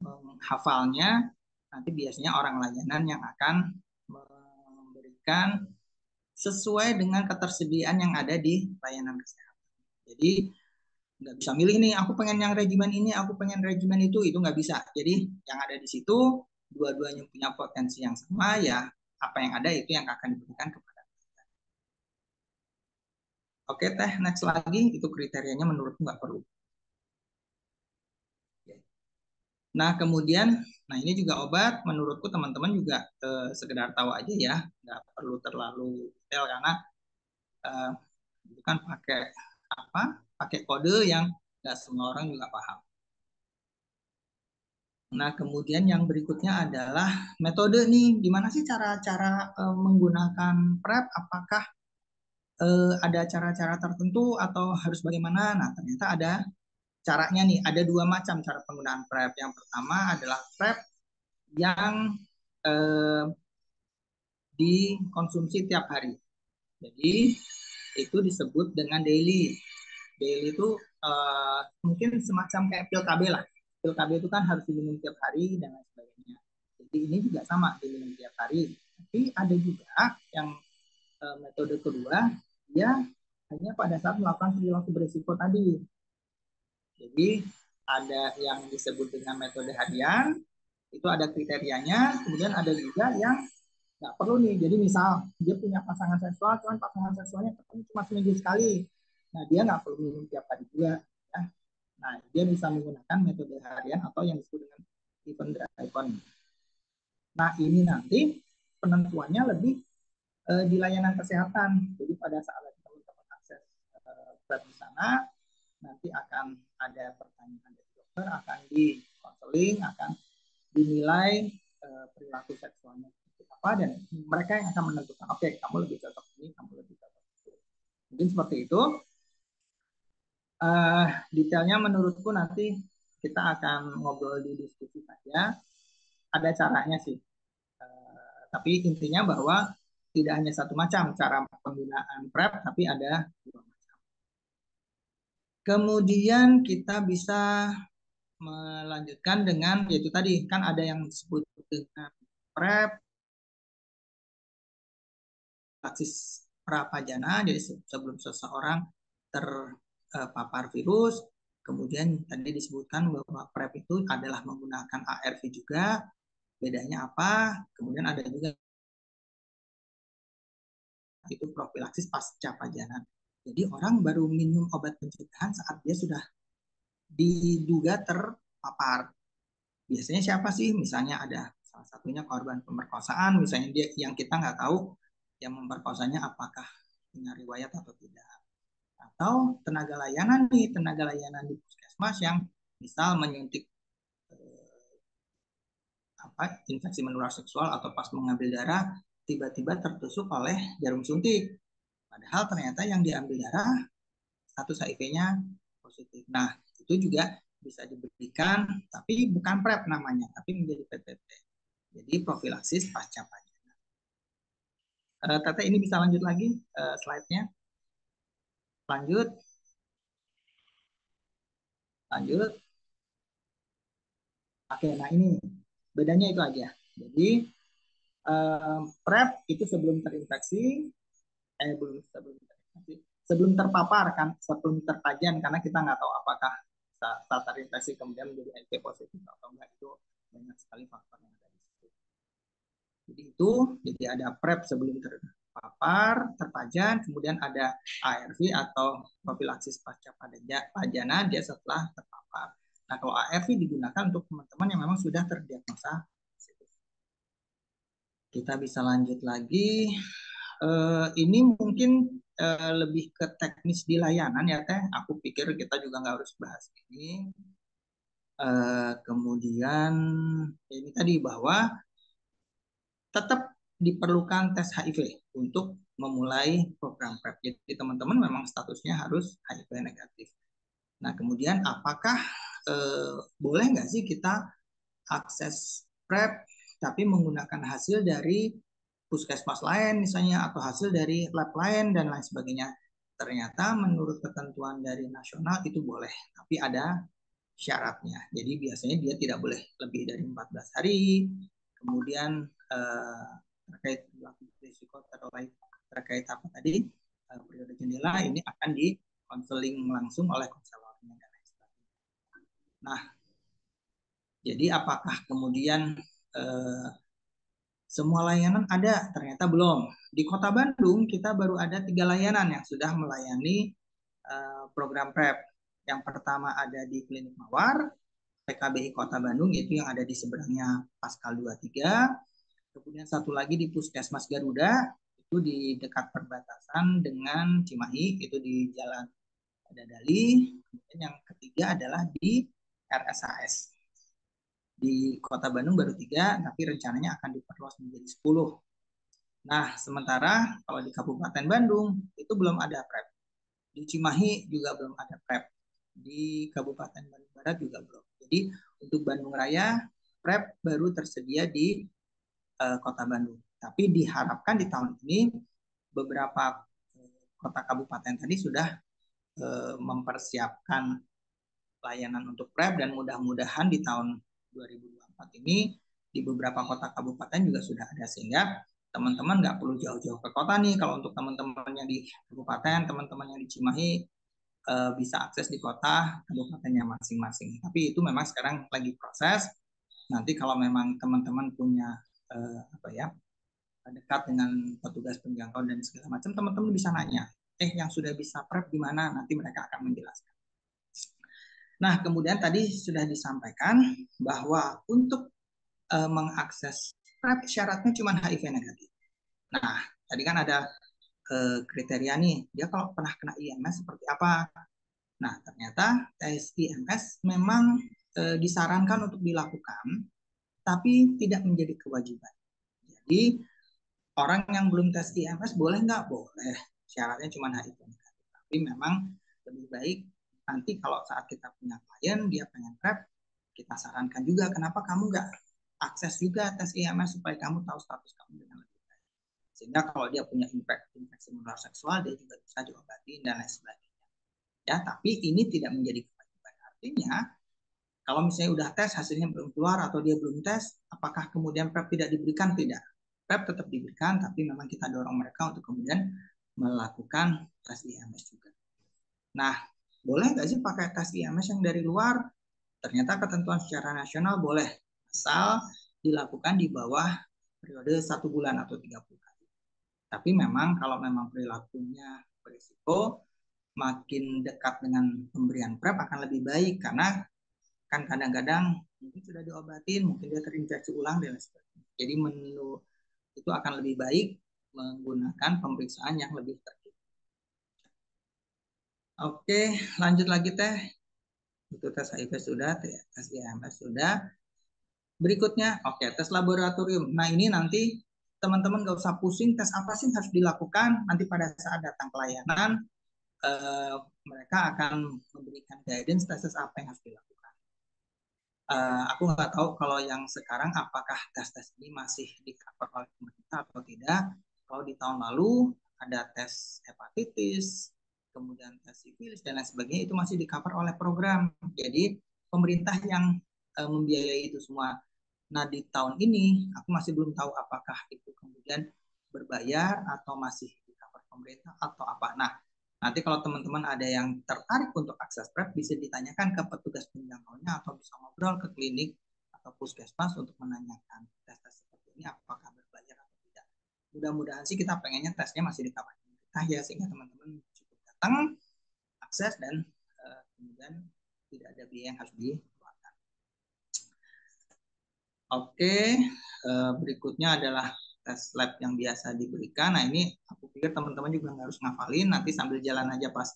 menghafalnya. Nanti biasanya orang layanan yang akan memberikan sesuai dengan ketersediaan yang ada di layanan kesehatan. Jadi nggak bisa milih nih, aku pengen yang regimen ini, aku pengen regimen itu nggak bisa. Jadi yang ada di situ dua-duanya punya potensi yang sama, ya apa yang ada itu yang akan diberikan kepada kita. Oke Teh, next lagi, itu kriterianya menurutku nggak perlu. Nah kemudian, nah ini juga obat, menurutku teman-teman juga sekedar tahu aja ya, nggak perlu terlalu detail karena itu kan pakai kode yang nggak semua orang juga paham. Nah kemudian yang berikutnya adalah metode nih, gimana sih cara-cara menggunakan PrEP, apakah ada cara-cara tertentu atau harus bagaimana? Nah ternyata ada caranya nih, ada 2 macam cara penggunaan PrEP. Yang pertama adalah PrEP yang dikonsumsi tiap hari. Jadi itu disebut dengan daily. Daily itu mungkin semacam kayak pil KB lah. Pil KB itu kan harus diminum tiap hari dan lain sebagainya. Jadi ini juga sama, diminum tiap hari. Tapi ada juga yang metode kedua, dia hanya pada saat melakukan perilaku berisiko tadi. Jadi ada yang disebut dengan metode harian, itu ada kriterianya, kemudian ada juga yang nggak perlu nih. Jadi misal dia punya pasangan seksual, cuman pasangan seksualnya ketemu cuma seminggu sekali. Nah, dia nggak perlu minum tiap hari juga. Ya. Nah, dia bisa menggunakan metode harian atau yang disebut dengan event driven. Nah, ini nanti penentuannya lebih di layanan kesehatan. Jadi pada saat teman-teman akses web di sana, nanti akan ada pertanyaan dari dokter, akan di konseling, akan dinilai perilaku seksualnya seperti apa, dan mereka yang akan menentukan, oke, kamu lebih cocok ini, kamu lebih cocok itu. Mungkin seperti itu. Detailnya menurutku nanti kita akan ngobrol di diskusi saja. Ada caranya sih. Tapi intinya bahwa tidak hanya satu macam cara penggunaan PrEP, tapi ada dua macam. Kemudian kita bisa melanjutkan dengan, yaitu tadi kan ada yang disebut dengan PrEP, praksis prapajana, jadi sebelum seseorang terpapar virus. Kemudian tadi disebutkan bahwa PrEP itu adalah menggunakan ARV juga, bedanya apa? Kemudian ada juga itu profilaksis pasca pajanan. Jadi orang baru minum obat pencegahan saat dia sudah diduga terpapar. Biasanya siapa sih? Misalnya ada salah satunya korban pemerkosaan, misalnya dia yang kita nggak tahu yang memperkosanya apakah punya riwayat atau tidak. Atau tenaga layanan nih, tenaga layanan di puskesmas yang misal menyuntik infeksi menular seksual atau pas mengambil darah tiba-tiba tertusuk oleh jarum suntik. Padahal ternyata yang diambil darah status HIV-nya positif. Nah, itu juga bisa diberikan, tapi bukan PrEP namanya, tapi menjadi PPP. Jadi profilaksis pasca pajanan. Tete ini bisa lanjut lagi slide-nya. Lanjut. Lanjut. Oke, nah ini bedanya itu aja. Jadi PrEP itu sebelum terinfeksi, sebelum terpapar kan, sebelum terpajan, karena kita nggak tahu apakah saat terinfeksi kemudian menjadi HIV positif atau enggak, itu banyak sekali faktor yang ada di situ. Jadi ada PrEP sebelum terpapar, terpajan, kemudian ada ARV atau profilaksis pasca pajanan dia setelah terpapar. Nah, kalau ARV digunakan untuk teman-teman yang memang sudah terdiagnosa. Kita bisa lanjut lagi. Ini mungkin lebih ke teknis di layanan ya Teh. Aku pikir kita juga nggak harus bahas ini. Kemudian ini tadi bahwa tetap diperlukan tes HIV untuk memulai program PrEP. Jadi teman-teman memang statusnya harus HIV negatif. Nah, kemudian apakah boleh nggak sih kita akses PrEP tapi menggunakan hasil dari puskesmas lain misalnya atau hasil dari lab lain dan lain sebagainya? Ternyata menurut ketentuan dari nasional itu boleh, tapi ada syaratnya. Jadi biasanya dia tidak boleh lebih dari 14 hari. Kemudian terkait risiko terkait apa tadi periode jendela ini akan di konseling langsung oleh konselornya dan lain sebagainya. Nah, jadi apakah kemudian semua layanan ada? Ternyata belum. Di Kota Bandung kita baru ada 3 layanan yang sudah melayani program PrEP. Yang pertama ada di Klinik Mawar, PKBI Kota Bandung, itu yang ada di seberangnya Paskal 23. Kemudian satu lagi di Puskesmas Garuda, itu di dekat perbatasan dengan Cimahi, itu di Jalan Dadali. Kemudian yang ketiga adalah di RSHS. Di Kota Bandung baru 3, tapi rencananya akan diperluas menjadi 10. Nah, sementara kalau di Kabupaten Bandung, itu belum ada PrEP. Di Cimahi juga belum ada PrEP. Di Kabupaten Bandung Barat juga belum. Jadi, untuk Bandung Raya, PrEP baru tersedia di Kota Bandung. Tapi diharapkan di tahun ini, beberapa kota kabupaten tadi sudah mempersiapkan layanan untuk PrEP, dan mudah-mudahan di tahun 2024 ini di beberapa kota kabupaten juga sudah ada, sehingga teman-teman nggak perlu jauh-jauh ke kota nih. Kalau untuk teman-teman yang di kabupaten, teman-teman yang di Cimahi bisa akses di kota kabupatennya masing-masing. Tapi itu memang sekarang lagi proses. Nanti kalau memang teman-teman punya apa ya dekat dengan petugas penjangkau dan segala macam, teman-teman bisa nanya, yang sudah bisa prep di mana? Nanti mereka akan menjelaskan. Nah, kemudian tadi sudah disampaikan bahwa untuk mengakses prep syaratnya cuma HIV negatif. Nah, tadi kan ada kriteria nih, dia kalau pernah kena IMS seperti apa? Nah, ternyata tes IMS memang disarankan untuk dilakukan, tapi tidak menjadi kewajiban. Jadi, orang yang belum tes IMS boleh nggak? Boleh. Syaratnya cuma HIV negatif. Tapi memang lebih baik nanti kalau saat kita punya klien, dia pengen prep, kita sarankan juga, kenapa kamu nggak akses juga tes IMS supaya kamu tahu status kamu dengan lebih baik. Sehingga kalau dia punya infeksi menular seksual, dia juga bisa diobati dan lain sebagainya. Ya, tapi ini tidak menjadi kewajiban. Artinya, kalau misalnya udah tes, hasilnya belum keluar atau dia belum tes, apakah kemudian PrEP tidak diberikan? Tidak. PrEP tetap diberikan, tapi memang kita dorong mereka untuk kemudian melakukan tes IMS juga. Nah, boleh nggak sih pakai tes IMS yang dari luar? Ternyata ketentuan secara nasional boleh, asal dilakukan di bawah periode 1 bulan atau 30 hari. Tapi memang kalau memang perilakunya berisiko, makin dekat dengan pemberian PrEP akan lebih baik, karena kan kadang-kadang mungkin sudah diobatin, mungkin dia terinfeksi ulang dan lain sebagainya. Jadi menurut itu akan lebih baik menggunakan pemeriksaan yang lebih tertutup. Oke, lanjut lagi teh. Itu tes HIV sudah, tes IMS sudah. Berikutnya, oke, tes laboratorium. Nah, ini nanti teman-teman nggak usah pusing, tes apa sih harus dilakukan. Nanti pada saat datang pelayanan, mereka akan memberikan guidance tes apa yang harus dilakukan. Aku nggak tahu kalau yang sekarang apakah tes-tes ini masih di cover oleh pemerintah atau tidak. Kalau di tahun lalu ada tes hepatitis, kemudian tes sifilis dan lain sebagainya, itu masih di cover oleh program. Jadi pemerintah yang membiayai itu semua. Nah, di tahun ini aku masih belum tahu apakah itu kemudian berbayar atau masih di cover pemerintah atau apa. Nah, nanti kalau teman-teman ada yang tertarik untuk akses PrEP, bisa ditanyakan ke petugas penjangkaunya atau bisa ngobrol ke klinik atau puskesmas untuk menanyakan tes-tes seperti ini apakah berbayar atau tidak. Mudah-mudahan sih kita pengennya tesnya masih di cover pemerintah ya, sehingga teman-teman cukup datang, akses, dan kemudian tidak ada biaya yang harus dikeluarkan. Oke, berikutnya adalah tes lab yang biasa diberikan. Nah, ini aku pikir teman-teman juga nggak harus ngafalin, nanti sambil jalan aja pas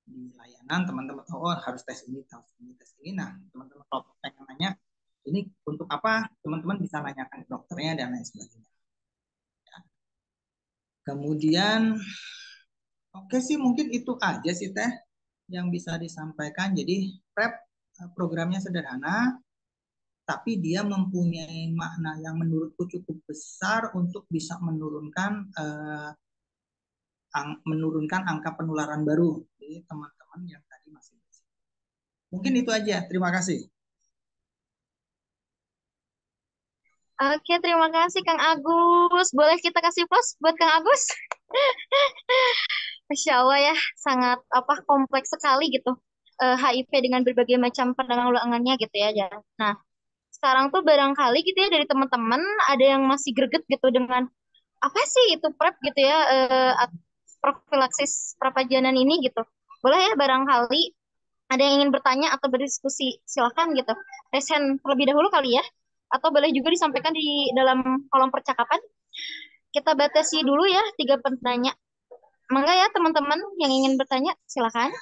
di layanan teman-teman tahu, oh harus tes ini, tes ini, tes ini. Nah, teman-teman kalau pengen nanya ini untuk apa, teman-teman bisa nanyakan ke dokternya dan lain sebagainya. Ya. Kemudian, oke sih mungkin itu aja sih teh yang bisa disampaikan. Jadi PrEP programnya sederhana, tapi dia mempunyai makna yang menurutku cukup besar untuk bisa menurunkan angka penularan baru di teman-teman yang tadi masih berisiko. Mungkin itu aja. Terima kasih. Oke, terima kasih Kang Agus. Boleh kita kasih plus buat Kang Agus? Masya Allah ya, sangat kompleks sekali gitu. HIV dengan berbagai macam penanggulangannya gitu ya. Nah, sekarang tuh barangkali gitu ya dari teman-teman ada yang masih greget gitu dengan apa sih itu PrEP gitu ya, profilaksis prapajanan ini gitu. Boleh ya barangkali ada yang ingin bertanya atau berdiskusi, silakan gitu. Raise hand terlebih dahulu kali ya. Atau boleh juga disampaikan di dalam kolom percakapan. Kita batasi dulu ya 3 penanya. Mangga ya teman-teman yang ingin bertanya, silakan.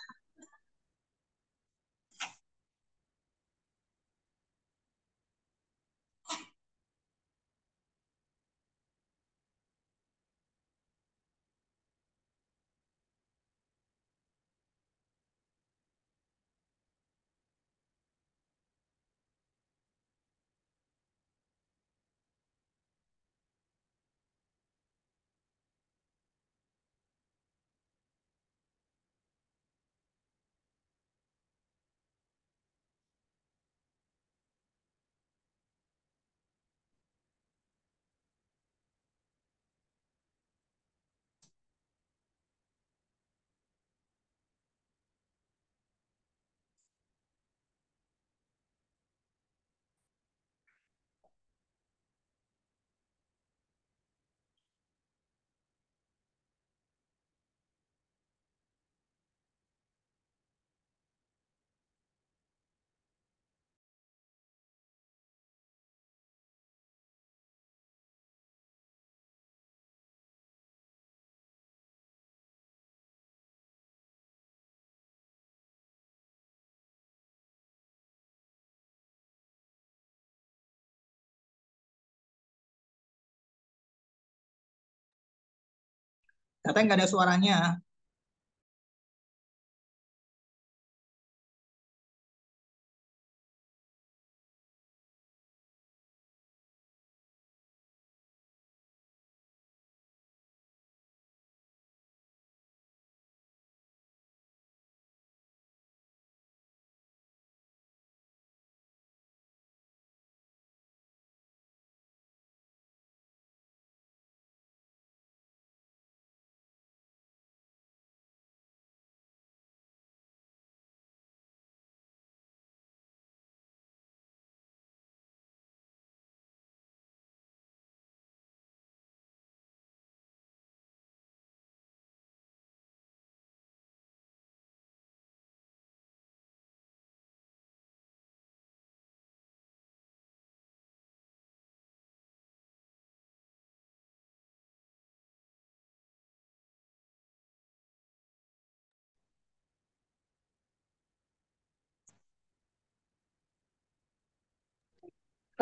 Katanya nggak ada suaranya.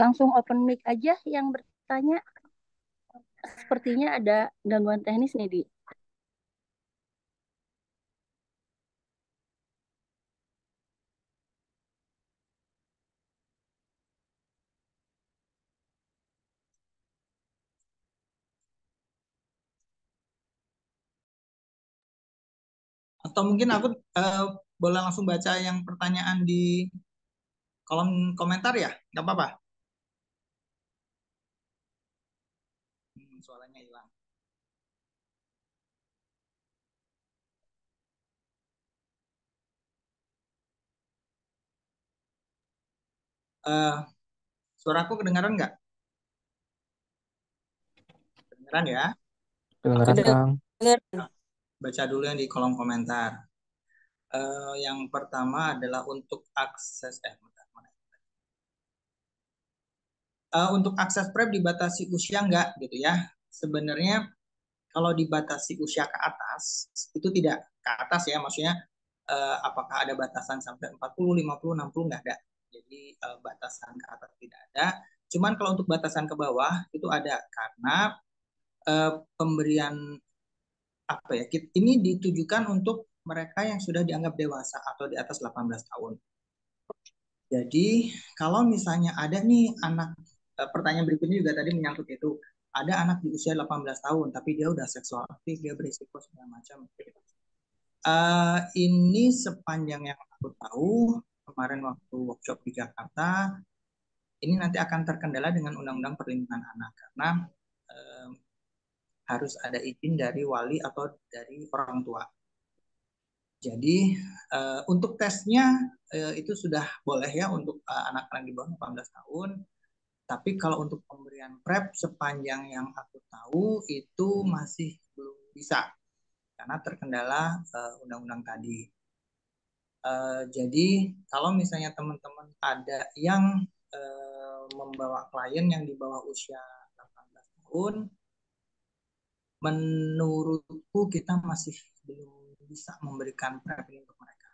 Langsung open mic aja yang bertanya. Sepertinya ada gangguan teknis nih, Di. Atau mungkin aku boleh langsung baca yang pertanyaan di kolom komentar ya? Nggak apa-apa? Suaranya hilang. Eh, Suaraku kedengaran nggak? Kedengaran ya? Oke, Kedengeran, Kang. baca dulu yang di kolom komentar. Yang pertama adalah untuk akses bentar, mana? Untuk akses PrEP dibatasi usia nggak gitu ya? Sebenarnya kalau dibatasi usia ke atas itu tidak ke atas ya, maksudnya apakah ada batasan sampai 40, 50, 60 nggak ada. Jadi batasan ke atas tidak ada. Cuman kalau untuk batasan ke bawah itu ada karena pemberian apa ya? Ini ditujukan untuk mereka yang sudah dianggap dewasa atau di atas 18 tahun. Jadi kalau misalnya ada nih anak, pertanyaan berikutnya juga tadi menyangkut itu, ada anak di usia 18 tahun tapi dia udah seksual aktif, dia berisiko segala macam. Ini sepanjang yang aku tahu kemarin waktu workshop di Jakarta, ini nanti akan terkendala dengan Undang-Undang Perlindungan Anak karena eh, harus ada izin dari wali atau dari orang tua. Jadi untuk tesnya itu sudah boleh ya untuk anak-anak di bawah 18 tahun. Tapi kalau untuk pemberian PrEP sepanjang yang aku tahu itu masih belum bisa karena terkendala undang-undang tadi. Jadi kalau misalnya teman-teman ada yang membawa klien yang di bawah usia 18 tahun, menurutku kita masih belum bisa memberikan PrEP ini untuk mereka.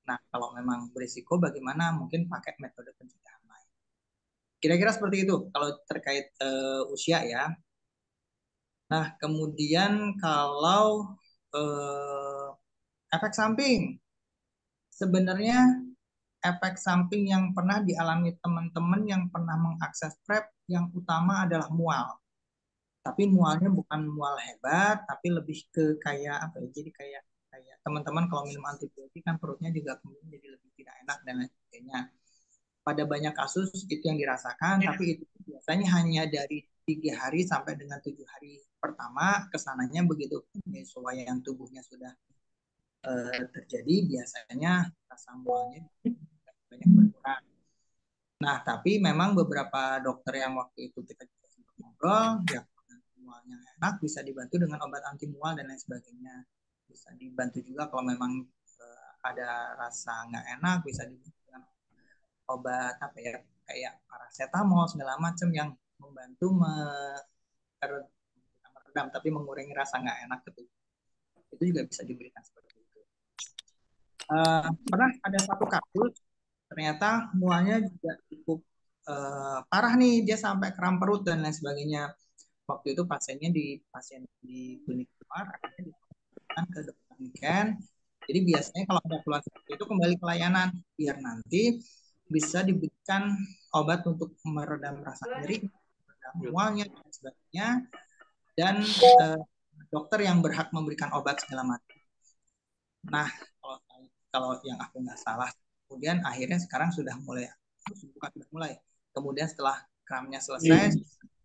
Nah, kalau memang berisiko bagaimana mungkin pakai metode pencegahan lain. Kira-kira seperti itu kalau terkait usia ya. Nah, kemudian kalau efek samping, sebenarnya efek samping yang pernah dialami teman-teman yang pernah mengakses PrEP yang utama adalah mual. Tapi mualnya bukan mual hebat, tapi lebih ke kayak apa ya? Jadi kayak teman-teman kalau minum antibiotik kan perutnya juga kemudian jadi lebih tidak enak dan lain sebagainya. Pada banyak kasus itu yang dirasakan, tapi itu biasanya hanya dari 3 hari sampai dengan 7 hari pertama kesananya begitu penyesuaian tubuhnya sudah terjadi, biasanya rasa mualnya banyak berkurang. Nah, tapi memang beberapa dokter yang waktu itu kita sempat ngobrol, ya mualnya enak bisa dibantu dengan obat anti mual dan lain sebagainya. Bisa dibantu juga kalau memang ada rasa nggak enak, bisa dibantu dengan obat apa ya, kayak paracetamol segala macam yang membantu meredam tapi mengurangi rasa nggak enak itu juga bisa diberikan seperti itu. Pernah ada satu kasus ternyata mualnya juga cukup parah nih, dia sampai kram perut dan lain sebagainya. waktu itu pasien di klinik luar, akhirnya dikonsultasikan ke dokter niken. Jadi biasanya kalau ada keluhan seperti itu kembali ke layanan biar nanti bisa diberikan obat untuk meredam rasa nyeri, meredam mualnya dan sebagainya, dan dokter yang berhak memberikan obat segala macam. Nah, kalau yang aku nggak salah, kemudian akhirnya sekarang sudah mulai, bukan sudah mulai, kemudian setelah kramnya selesai,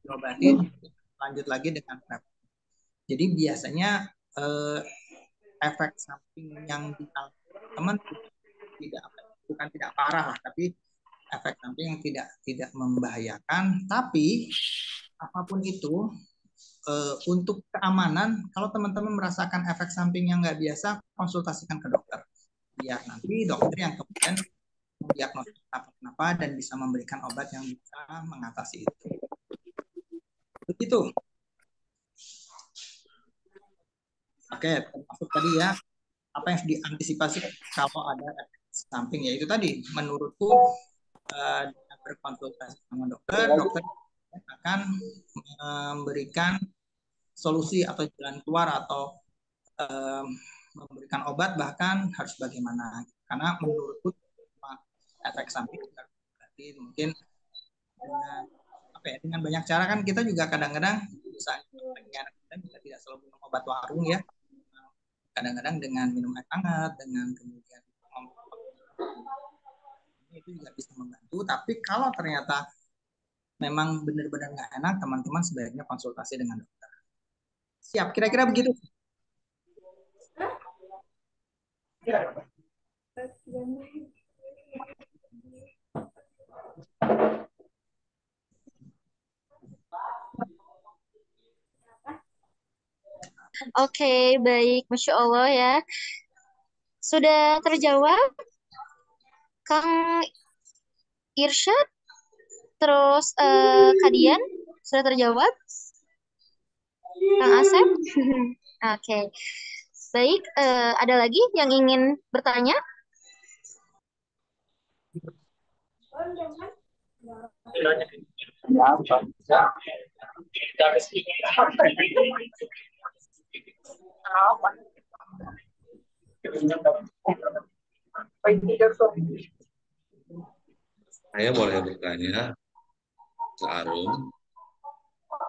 diobatin, lanjut lagi dengan PrEP. Jadi biasanya efek samping yang dialami teman bukan tidak parah lah, tapi efek samping yang tidak membahayakan. Tapi apapun itu, untuk keamanan, kalau teman-teman merasakan efek samping yang nggak biasa, konsultasikan ke dokter. Biar nanti dokter yang kemudian mendiagnosis apa dan bisa memberikan obat yang bisa mengatasi itu. Begitu. Oke, termasuk tadi ya, apa yang harus diantisipasi kalau ada efek samping, yaitu tadi, menurutku dengan berkonsultasi sama dokter akan memberikan solusi atau jalan keluar atau memberikan obat, bahkan harus bagaimana. Karena menurutku efek samping berarti mungkin dengan banyak cara kan kita juga kadang-kadang misalnya kita tidak selalu minum obat warung ya. Kadang-kadang dengan minum air hangat, dengan kemudian itu juga bisa membantu. Tapi kalau ternyata memang benar-benar nggak enak, teman-teman sebaiknya konsultasi dengan dokter. Siap, kira-kira begitu. Oke, baik. Masya Allah ya. Sudah terjawab, Kang Irsyad, terus Kadian, sudah terjawab? Kang Asep? Oke. Baik, ada lagi yang ingin bertanya? Saya boleh bertanya ke Arum,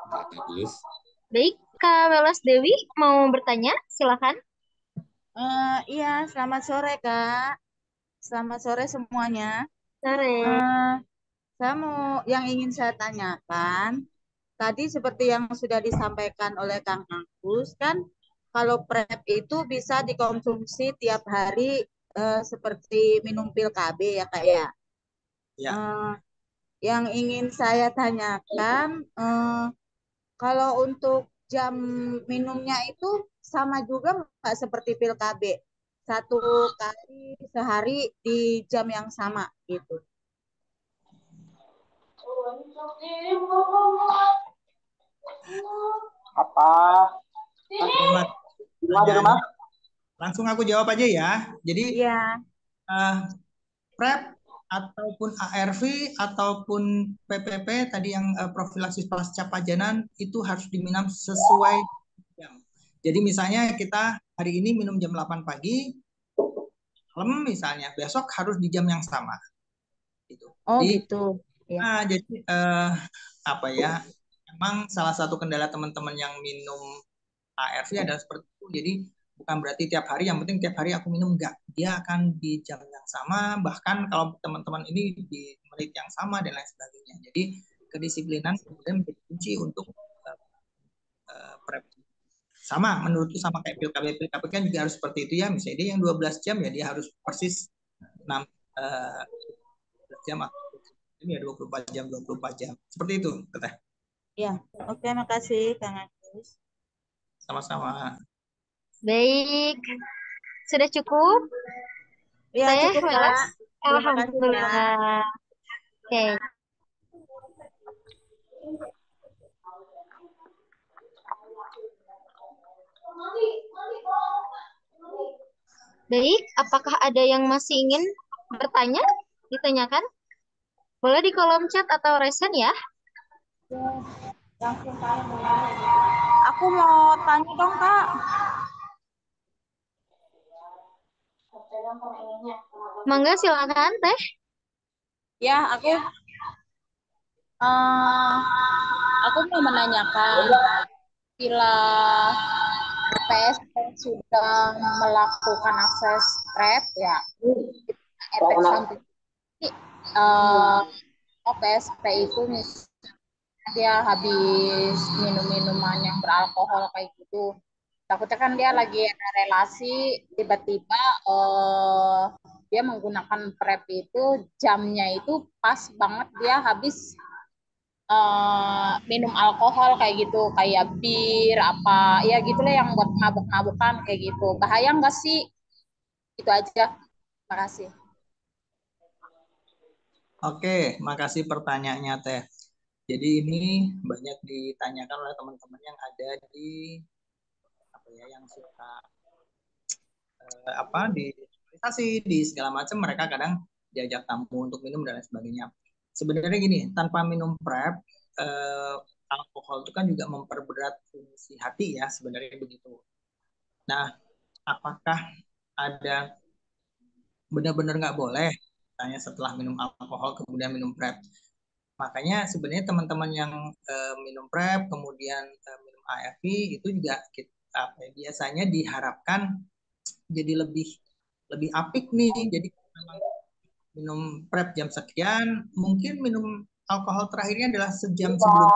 Kak Agus. Baik, Kak Welas Dewi mau bertanya? Silakan. Iya, selamat sore Kak. Selamat sore semuanya. Sore. Yang ingin saya tanyakan, tadi seperti yang sudah disampaikan oleh Kang Agus, kan kalau PrEP itu bisa dikonsumsi tiap hari seperti minum pil KB ya Kak ya. Ya. Yang ingin saya tanyakan, kalau untuk jam minumnya itu sama juga nggak seperti pil KB? Satu kali sehari di jam yang sama gitu. Apa? Di rumah? Langsung aku jawab aja ya. Jadi Iya. PrEP ataupun ARV ataupun PPP tadi yang profilaksis pasca pajanan itu harus diminum sesuai jam. Jadi misalnya kita hari ini minum jam 8 pagi, malam misalnya besok harus di jam yang sama. Gitu. Oh jadi, gitu. Ya. Nah, jadi apa ya? Memang salah satu kendala teman-teman yang minum ARV adalah seperti itu. Jadi bukan berarti tiap hari, yang penting tiap hari aku minum, enggak. Dia akan di jam yang sama, bahkan kalau teman-teman ini di menit yang sama dan lain sebagainya. Jadi kedisiplinan kemudian menjadi kunci untuk PrEP. Sama, menurutku sama kayak pil KB. Pil KB kan juga harus seperti itu ya. Misalnya dia yang 12 jam ya dia harus persis 6 jam atau ya 24 jam, 24 jam. Seperti itu, Teteh. Ya, oke, makasih Kang Agus. Sama-sama. Baik, sudah cukup? Ya, Saya cukup, Welas. Kak. Alhamdulillah. Oke. Baik, apakah ada yang masih ingin bertanya? Ditanyakan? Boleh di kolom chat atau resen ya. Aku mau tanya dong, Kak. Mangga silakan Teh. Ya, eh, aku mau menanyakan bila PSP sudah melakukan akses PrEP ya, efek samping ini PSP itu dia habis minum minuman yang beralkohol kayak gitu. Takutnya kan dia lagi ada relasi, tiba-tiba dia menggunakan PrEP itu jamnya itu pas banget dia habis minum alkohol kayak gitu, kayak bir apa ya gitulah yang buat mabuk-mabukan kayak gitu. Bahaya nggak sih? Itu aja. Makasih. Oke, makasih pertanyaannya Teh. Jadi ini banyak ditanyakan oleh teman-teman yang ada di apa ya, yang suka apa di organisasi di segala macam, mereka kadang diajak tamu untuk minum dan lain sebagainya. Sebenarnya gini, tanpa minum PrEP, alkohol itu kan juga memperberat fungsi hati ya, sebenarnya begitu. Nah, apakah ada benar-benar nggak boleh, misalnya setelah minum alkohol kemudian minum PrEP? Makanya sebenarnya teman-teman yang minum PrEP kemudian minum ARV itu juga apa ya, biasanya diharapkan jadi lebih lebih apik nih. Jadi memang minum PrEP jam sekian, mungkin minum alkohol terakhirnya adalah sejam sebelum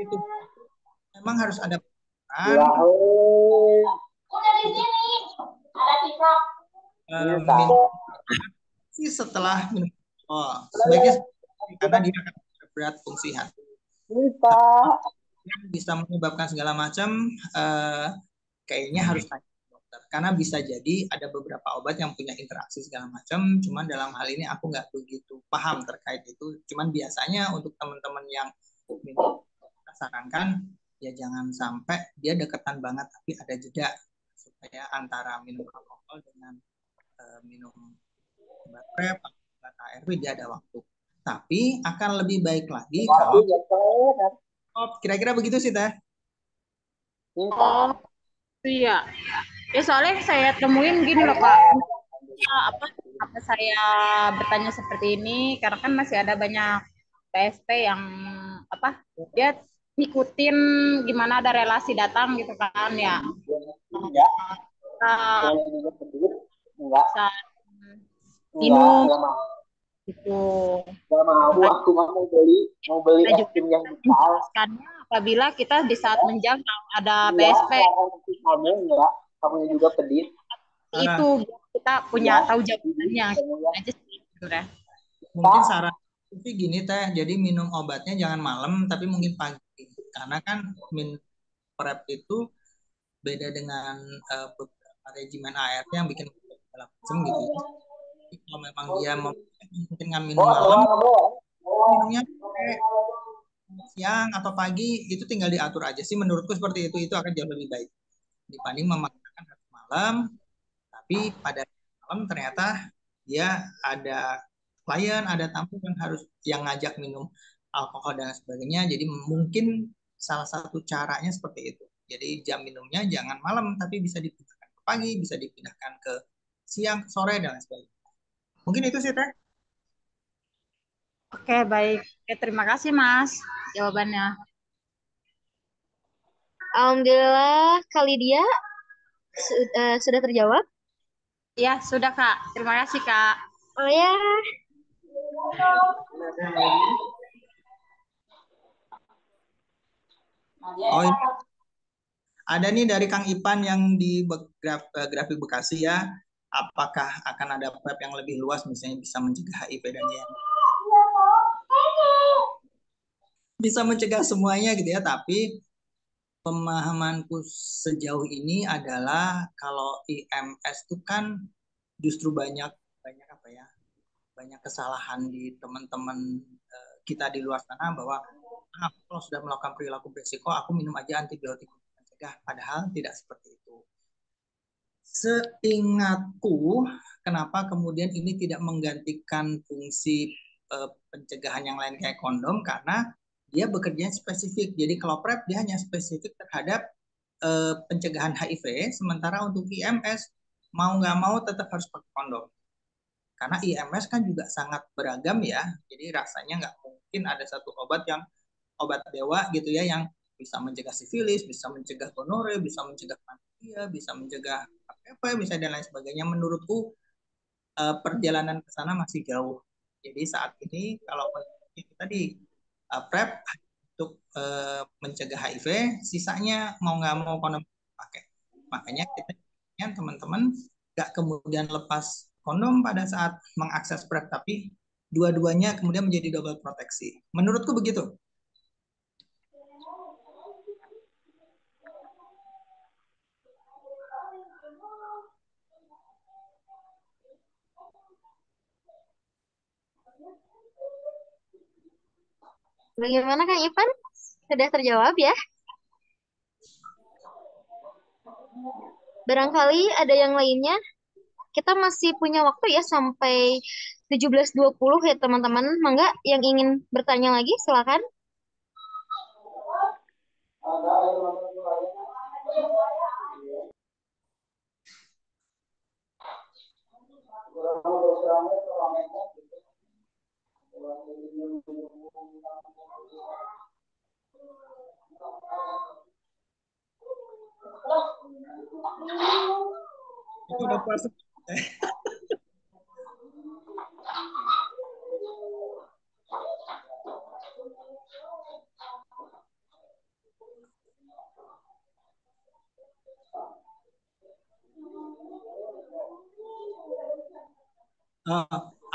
itu. Memang harus ada peran minum setelah minum alkohol. Sebaiknya karena dia akan berat fungsi hati. Bisa menyebabkan segala macam, kayaknya harus tanya ke dokter. Karena bisa jadi ada beberapa obat yang punya interaksi segala macam, cuman dalam hal ini aku nggak begitu paham terkait itu. Cuman biasanya untuk teman-teman yang minum, kita sarankan ya jangan sampai dia deketan banget, tapi ada jeda supaya antara minum alkohol dengan minum obat PrEP atau obat ARV dia ada waktu. Tapi akan lebih baik lagi kalau kira-kira begitu sih Teh. Oh, iya. Ya soalnya saya temuin gini loh Kak. Apa apa saya bertanya seperti ini karena kan masih ada banyak PSP yang apa dia ngikutin gimana ada relasi datang gitu kan ya. Kita bisa minum gitu. Aku mau beli Nah, es juga krim yang besar. menjelaskannya apabila kita di saat menjangkau ada PSP Kamu enggak, kamu juga pedih. itu kita punya tahu jawabannya gitu aja sih sebenarnya. Mungkin saran sih gini Teh, jadi minum obatnya jangan malam tapi mungkin pagi. Karena kan PrEP itu beda dengan beberapa regimen ART yang bikin segala macam gitu ya. Jadi kalau memang dia mungkin nggak minum malam, minumnya siang atau pagi itu tinggal diatur aja sih. Menurutku seperti itu akan jauh lebih baik dibanding memaksakan harus malam, tapi pada malam ternyata dia ada klien, ada tamu yang harus yang ngajak minum alkohol dan sebagainya. Jadi mungkin salah satu caranya seperti itu. Jadi jam minumnya jangan malam, tapi bisa dipindahkan ke pagi, bisa dipindahkan ke siang, ke sore dan lain sebagainya. Mungkin itu sih Teh. Oke, baik. Oke, terima kasih Mas jawabannya. Alhamdulillah kali dia sudah terjawab. Ya, sudah Kak. Terima kasih Kak. Oh ya, Oh, ini ada nih dari Kang Ipan yang di Grafik Bekasi ya. Apakah akan ada PrEP yang lebih luas, misalnya bisa mencegah HIV dan AIDS? Bisa mencegah semuanya gitu ya, tapi pemahamanku sejauh ini adalah kalau IMS itu kan justru banyak banyak apa ya, banyak kesalahan di teman-teman kita di luar sana bahwa aku kalau sudah melakukan perilaku beresiko aku minum aja antibiotik untuk mencegah, padahal tidak seperti itu. Seingatku, kenapa kemudian ini tidak menggantikan fungsi pencegahan yang lain kayak kondom, karena dia bekerja spesifik. Jadi kalau PrEP dia hanya spesifik terhadap pencegahan HIV, sementara untuk IMS mau nggak mau tetap harus pakai kondom. Karena IMS kan juga sangat beragam ya, jadi rasanya nggak mungkin ada satu obat yang obat dewa gitu ya yang bisa mencegah sifilis, bisa mencegah gonore, bisa mencegah klamydia, bisa mencegah HPV, bisa dan lain sebagainya. Menurutku perjalanan ke sana masih jauh. Jadi saat ini kalau kita di PrEP untuk mencegah HIV, sisanya mau nggak mau kondom pakai. Makanya kita teman-teman nggak kemudian lepas kondom pada saat mengakses PrEP, tapi dua-duanya kemudian menjadi double proteksi. Menurutku begitu. Bagaimana Kang Ivan? Sudah terjawab ya? Barangkali ada yang lainnya. Kita masih punya waktu ya sampai 17.20 ya teman-teman. Mangga yang ingin bertanya lagi silakan. Itu udah puasa.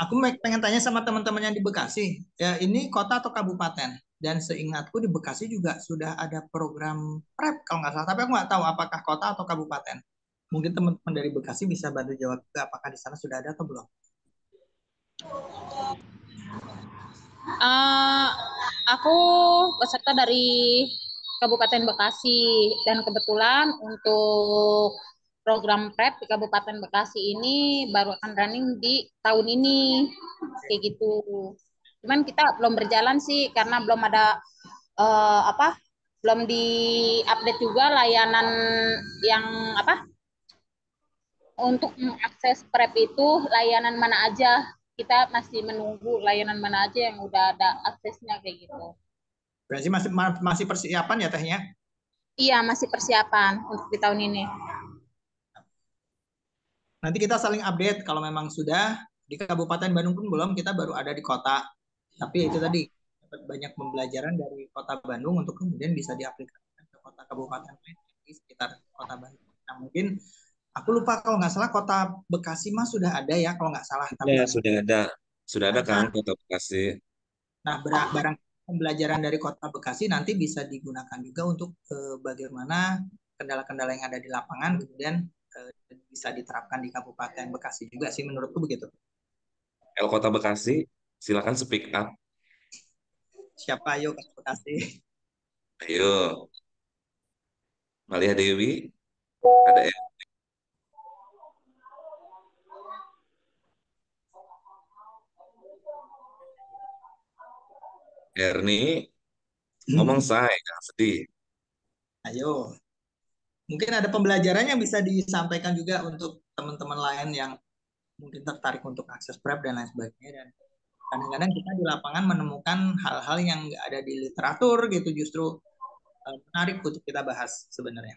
Aku pengen tanya sama teman-teman yang di Bekasi. Ya, ini kota atau kabupaten? Dan seingatku di Bekasi juga sudah ada program PrEP kalau nggak salah. Tapi aku nggak tahu apakah kota atau kabupaten. Mungkin teman-teman dari Bekasi bisa bantu jawab juga apakah di sana sudah ada atau belum. Aku peserta dari Kabupaten Bekasi dan kebetulan untuk program PrEP di Kabupaten Bekasi ini baru akan running di tahun ini kayak gitu. Cuman kita belum berjalan sih karena belum ada belum di update juga layanan yang untuk mengakses PrEP itu layanan mana aja. Kita masih menunggu layanan mana aja yang udah ada aksesnya kayak gitu. Berarti masih persiapan ya tehnya? Iya, masih persiapan untuk di tahun ini. Nanti kita saling update kalau memang sudah. Di Kabupaten Bandung pun belum, kita baru ada di kota. Tapi itu tadi dapat banyak pembelajaran dari kota Bandung untuk kemudian bisa diaplikasikan ke kota kabupaten lain di sekitar kota Bandung. Nah, mungkin aku lupa kalau nggak salah kota Bekasi mah sudah ada ya kalau nggak salah. Tapi Ya, sudah ada kan Kota Bekasi. nah barang pembelajaran dari kota Bekasi nanti bisa digunakan juga untuk bagaimana kendala-kendala yang ada di lapangan kemudian bisa diterapkan di Kabupaten Bekasi juga sih menurutku begitu. Kalau Kota Bekasi, silakan speak up. Siapa ayo Kota Bekasi? Ayo, Malia Dewi, ada Erni, ngomong say, jangan sedih. Ayo. Mungkin ada pembelajaran yang bisa disampaikan juga untuk teman-teman lain yang mungkin tertarik untuk akses PrEP dan lain sebagainya. Dan kadang-kadang kita di lapangan menemukan hal-hal yang nggak ada di literatur gitu, justru menarik untuk kita bahas sebenarnya.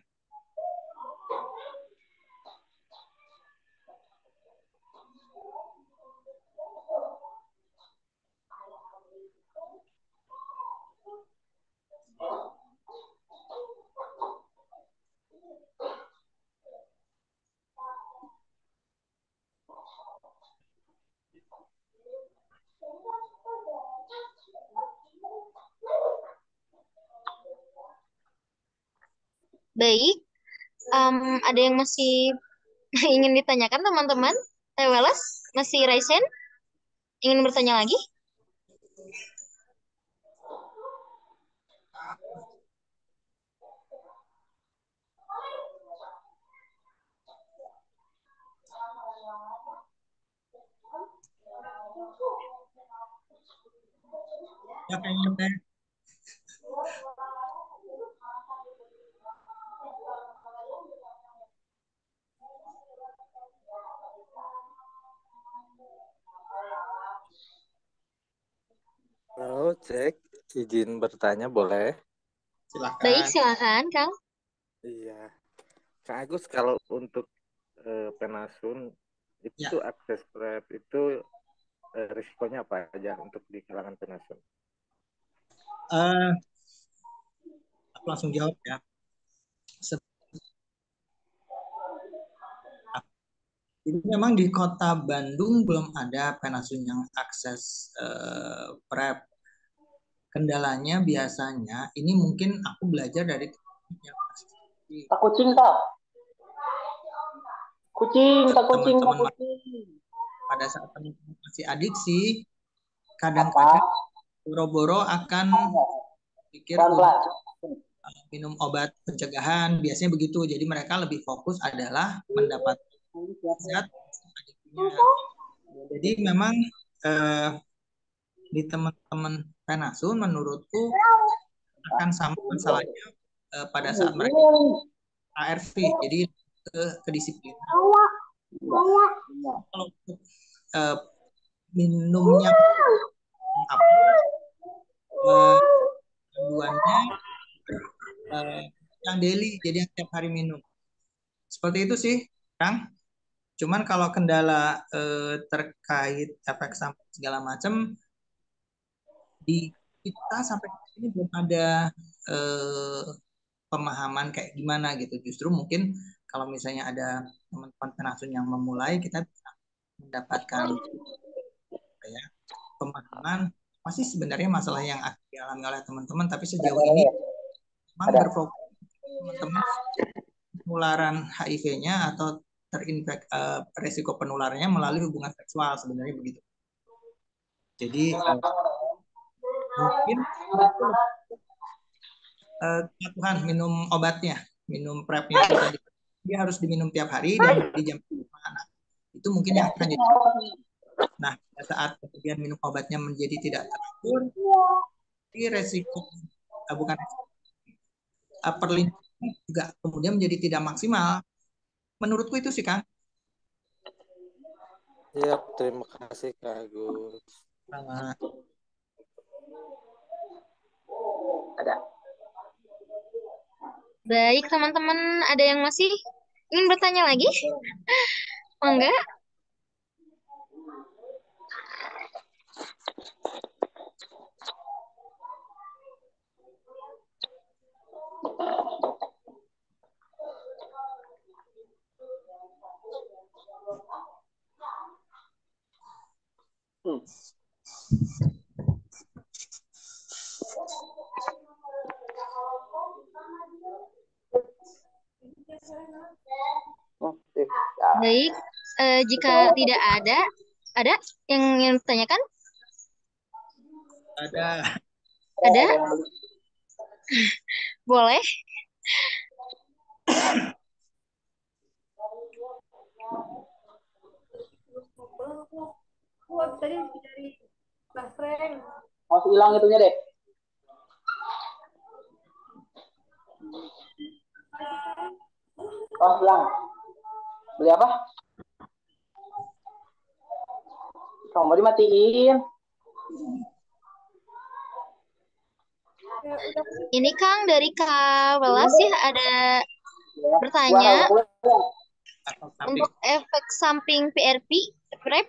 Baik, ada yang masih ingin ditanyakan teman-teman? Welas, masih Raisen? Ingin bertanya lagi? Ya kayaknya teh. Halo, cek. Izin bertanya boleh? Baik, Silakan. silakan, Kang. Iya. Kak Agus, kalau untuk Penasun, Ya, itu akses PrEP itu risikonya apa aja untuk di kalangan Penasun? eh, aku langsung jawab ya. Se- Ini memang di kota Bandung belum ada Penasun yang akses PrEP. Kendalanya biasanya, ini mungkin aku belajar dari yang Tak kucing tak? Kucing, tak kucing, tak teman-teman kucing. pada saat teman-teman masih adiksi, Apa? kadang-kadang boro-boro akan pikir Pelan-pelan. minum obat pencegahan, biasanya begitu. Jadi mereka lebih fokus adalah mendapat zat adiknya. Jadi memang eh, di teman-teman Penasun menurutku akan sama masalahnya pada saat mereka ARV, jadi kedisiplinan. Kalau untuk eh, minumnya apa panduannya yang daily, jadi yang tiap hari minum. Seperti itu sih, Kang. Cuman kalau kendala terkait efek samping segala macam di kita sampai ini belum ada eh, pemahaman kayak gimana gitu. Justru mungkin kalau misalnya ada teman-teman penasun yang memulai, kita bisa mendapatkan ya, pemahaman apa sih sebenarnya masalah yang dialami oleh teman-teman. Tapi sejauh ini memang Ada. berfokus teman-teman penularan HIV-nya atau resiko penularannya melalui hubungan seksual sebenarnya begitu. Jadi mungkin itu kepatuhan minum obatnya, minum PrEP-nya itu tadi. Dia harus diminum tiap hari dan di jam 5 anak. Itu mungkin yang akan jadi. Nah, pada saat kemudian minum obatnya menjadi tidak teratur, jadi resiko bukan resiko, perlindungan juga kemudian menjadi tidak maksimal. Menurutku itu sih, Kang. Iya, terima kasih Kak Agus. Sama. Ada. Baik, teman-teman, ada yang masih ingin bertanya lagi? Oh, enggak? Baik, jika tidak ada yang ingin ditanyakan? Ada. Ada? Boleh. Harus hilang itunya deh. Harus hilang. Beli apa? Kamu mau dimatiin? Ini Kang dari Kak Welas ya ada bertanya untuk efek samping PrEP,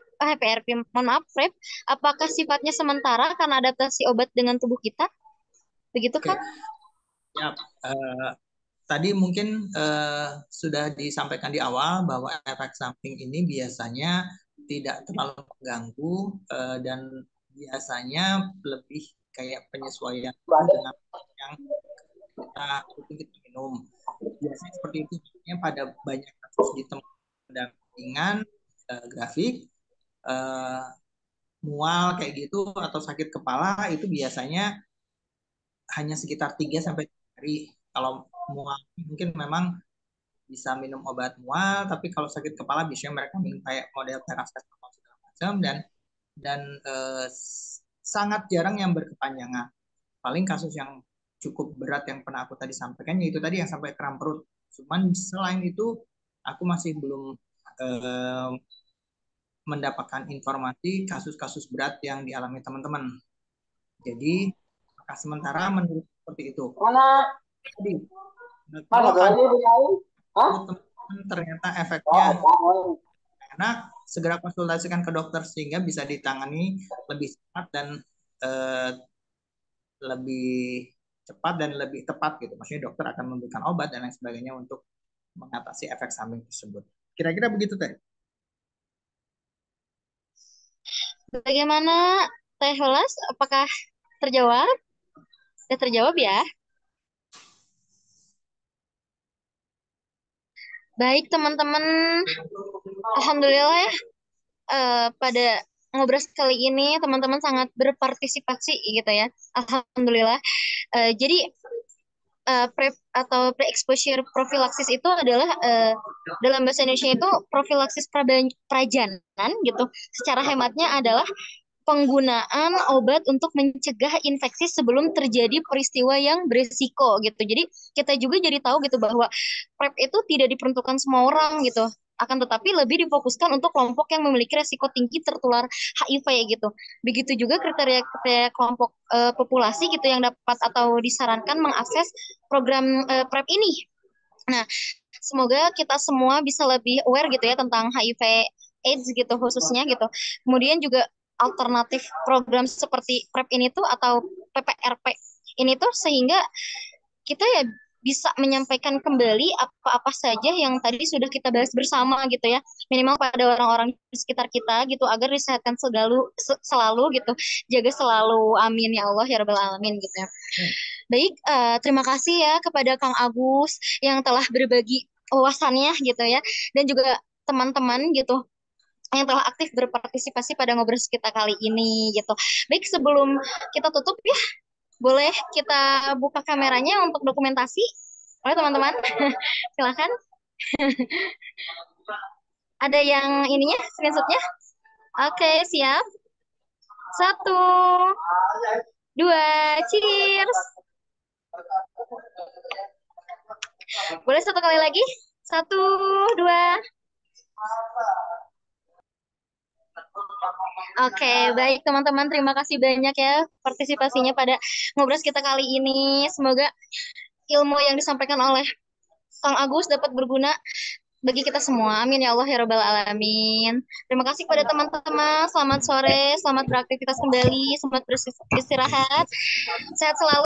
mohon maaf, PrEP, apakah sifatnya sementara karena adaptasi obat dengan tubuh kita? Begitu Oke. Kang? Ya, tadi mungkin sudah disampaikan di awal bahwa efek samping ini biasanya tidak terlalu mengganggu dan biasanya lebih kayak penyesuaian dengan yang kita minum. Biasanya seperti itu. Biasanya pada banyak kasus di tempat pendampingan grafik, mual kayak gitu atau sakit kepala itu biasanya hanya sekitar 3 sampai 4 hari. Kalau mual mungkin memang bisa minum obat mual, tapi kalau sakit kepala biasanya mereka minum kayak model paracetamol segala macam dan sangat jarang yang berkepanjangan. Paling kasus yang cukup berat yang pernah aku tadi sampaikan yaitu tadi yang sampai kram perut. Cuman selain itu aku masih belum eh, mendapatkan informasi kasus-kasus berat yang dialami teman-teman. Jadi, maka sementara menurut seperti itu. Mana? Jadi, Mana kalau tuh ada ini bunyain? Hah? teman-teman ternyata Oh, efeknya oh. enak, segera konsultasikan ke dokter sehingga bisa ditangani lebih cepat dan eh, lebih cepat dan lebih tepat gitu. Maksudnya dokter akan memberikan obat dan lain sebagainya untuk mengatasi efek samping tersebut. Kira-kira begitu Teh. Bagaimana Teh Holas? Apakah terjawab? Sudah terjawab ya? Baik teman-teman, alhamdulillah ya pada ngobrol kali ini teman-teman sangat berpartisipasi gitu ya. Alhamdulillah. Jadi PrEP atau pre-exposure prophylaxis itu adalah dalam bahasa Indonesia itu profilaksis prajanan gitu. Secara hematnya adalah penggunaan obat untuk mencegah infeksi sebelum terjadi peristiwa yang berisiko gitu. Jadi kita juga jadi tahu gitu bahwa PrEP itu tidak diperuntukkan semua orang gitu. Akan tetapi lebih difokuskan untuk kelompok yang memiliki resiko tinggi tertular HIV gitu. Begitu juga kriteria kelompok populasi gitu yang dapat atau disarankan mengakses program PrEP ini. Nah, semoga kita semua bisa lebih aware gitu ya tentang HIV AIDS gitu khususnya gitu. Kemudian juga alternatif program seperti PrEP ini tuh atau PPRP ini tuh sehingga kita ya bisa menyampaikan kembali apa-apa saja yang tadi sudah kita bahas bersama gitu ya. Minimal pada orang-orang di sekitar kita gitu agar disehatkan selalu gitu. Jaga selalu, amin ya Allah ya Rabbal Alamin gitu ya. Baik, terima kasih ya kepada Kang Agus yang telah berbagi wawasannya gitu ya. Dan juga teman-teman gitu yang telah aktif berpartisipasi pada ngobrol kita kali ini gitu. Baik, sebelum kita tutup ya, boleh kita buka kameranya untuk dokumentasi? Boleh teman-teman? Silakan. Ada yang ininya, screenshotnya? Oke, siap. 1, 2, cheers. Boleh satu kali lagi? 1, 2. Oke, baik teman-teman, terima kasih banyak ya partisipasinya pada ngobrol kita kali ini. Semoga ilmu yang disampaikan oleh Kang Agus dapat berguna bagi kita semua. Amin ya Allah ya Rabbal Alamin. Terima kasih kepada teman-teman. Selamat sore, selamat beraktivitas kembali, selamat beristirahat. Sehat selalu.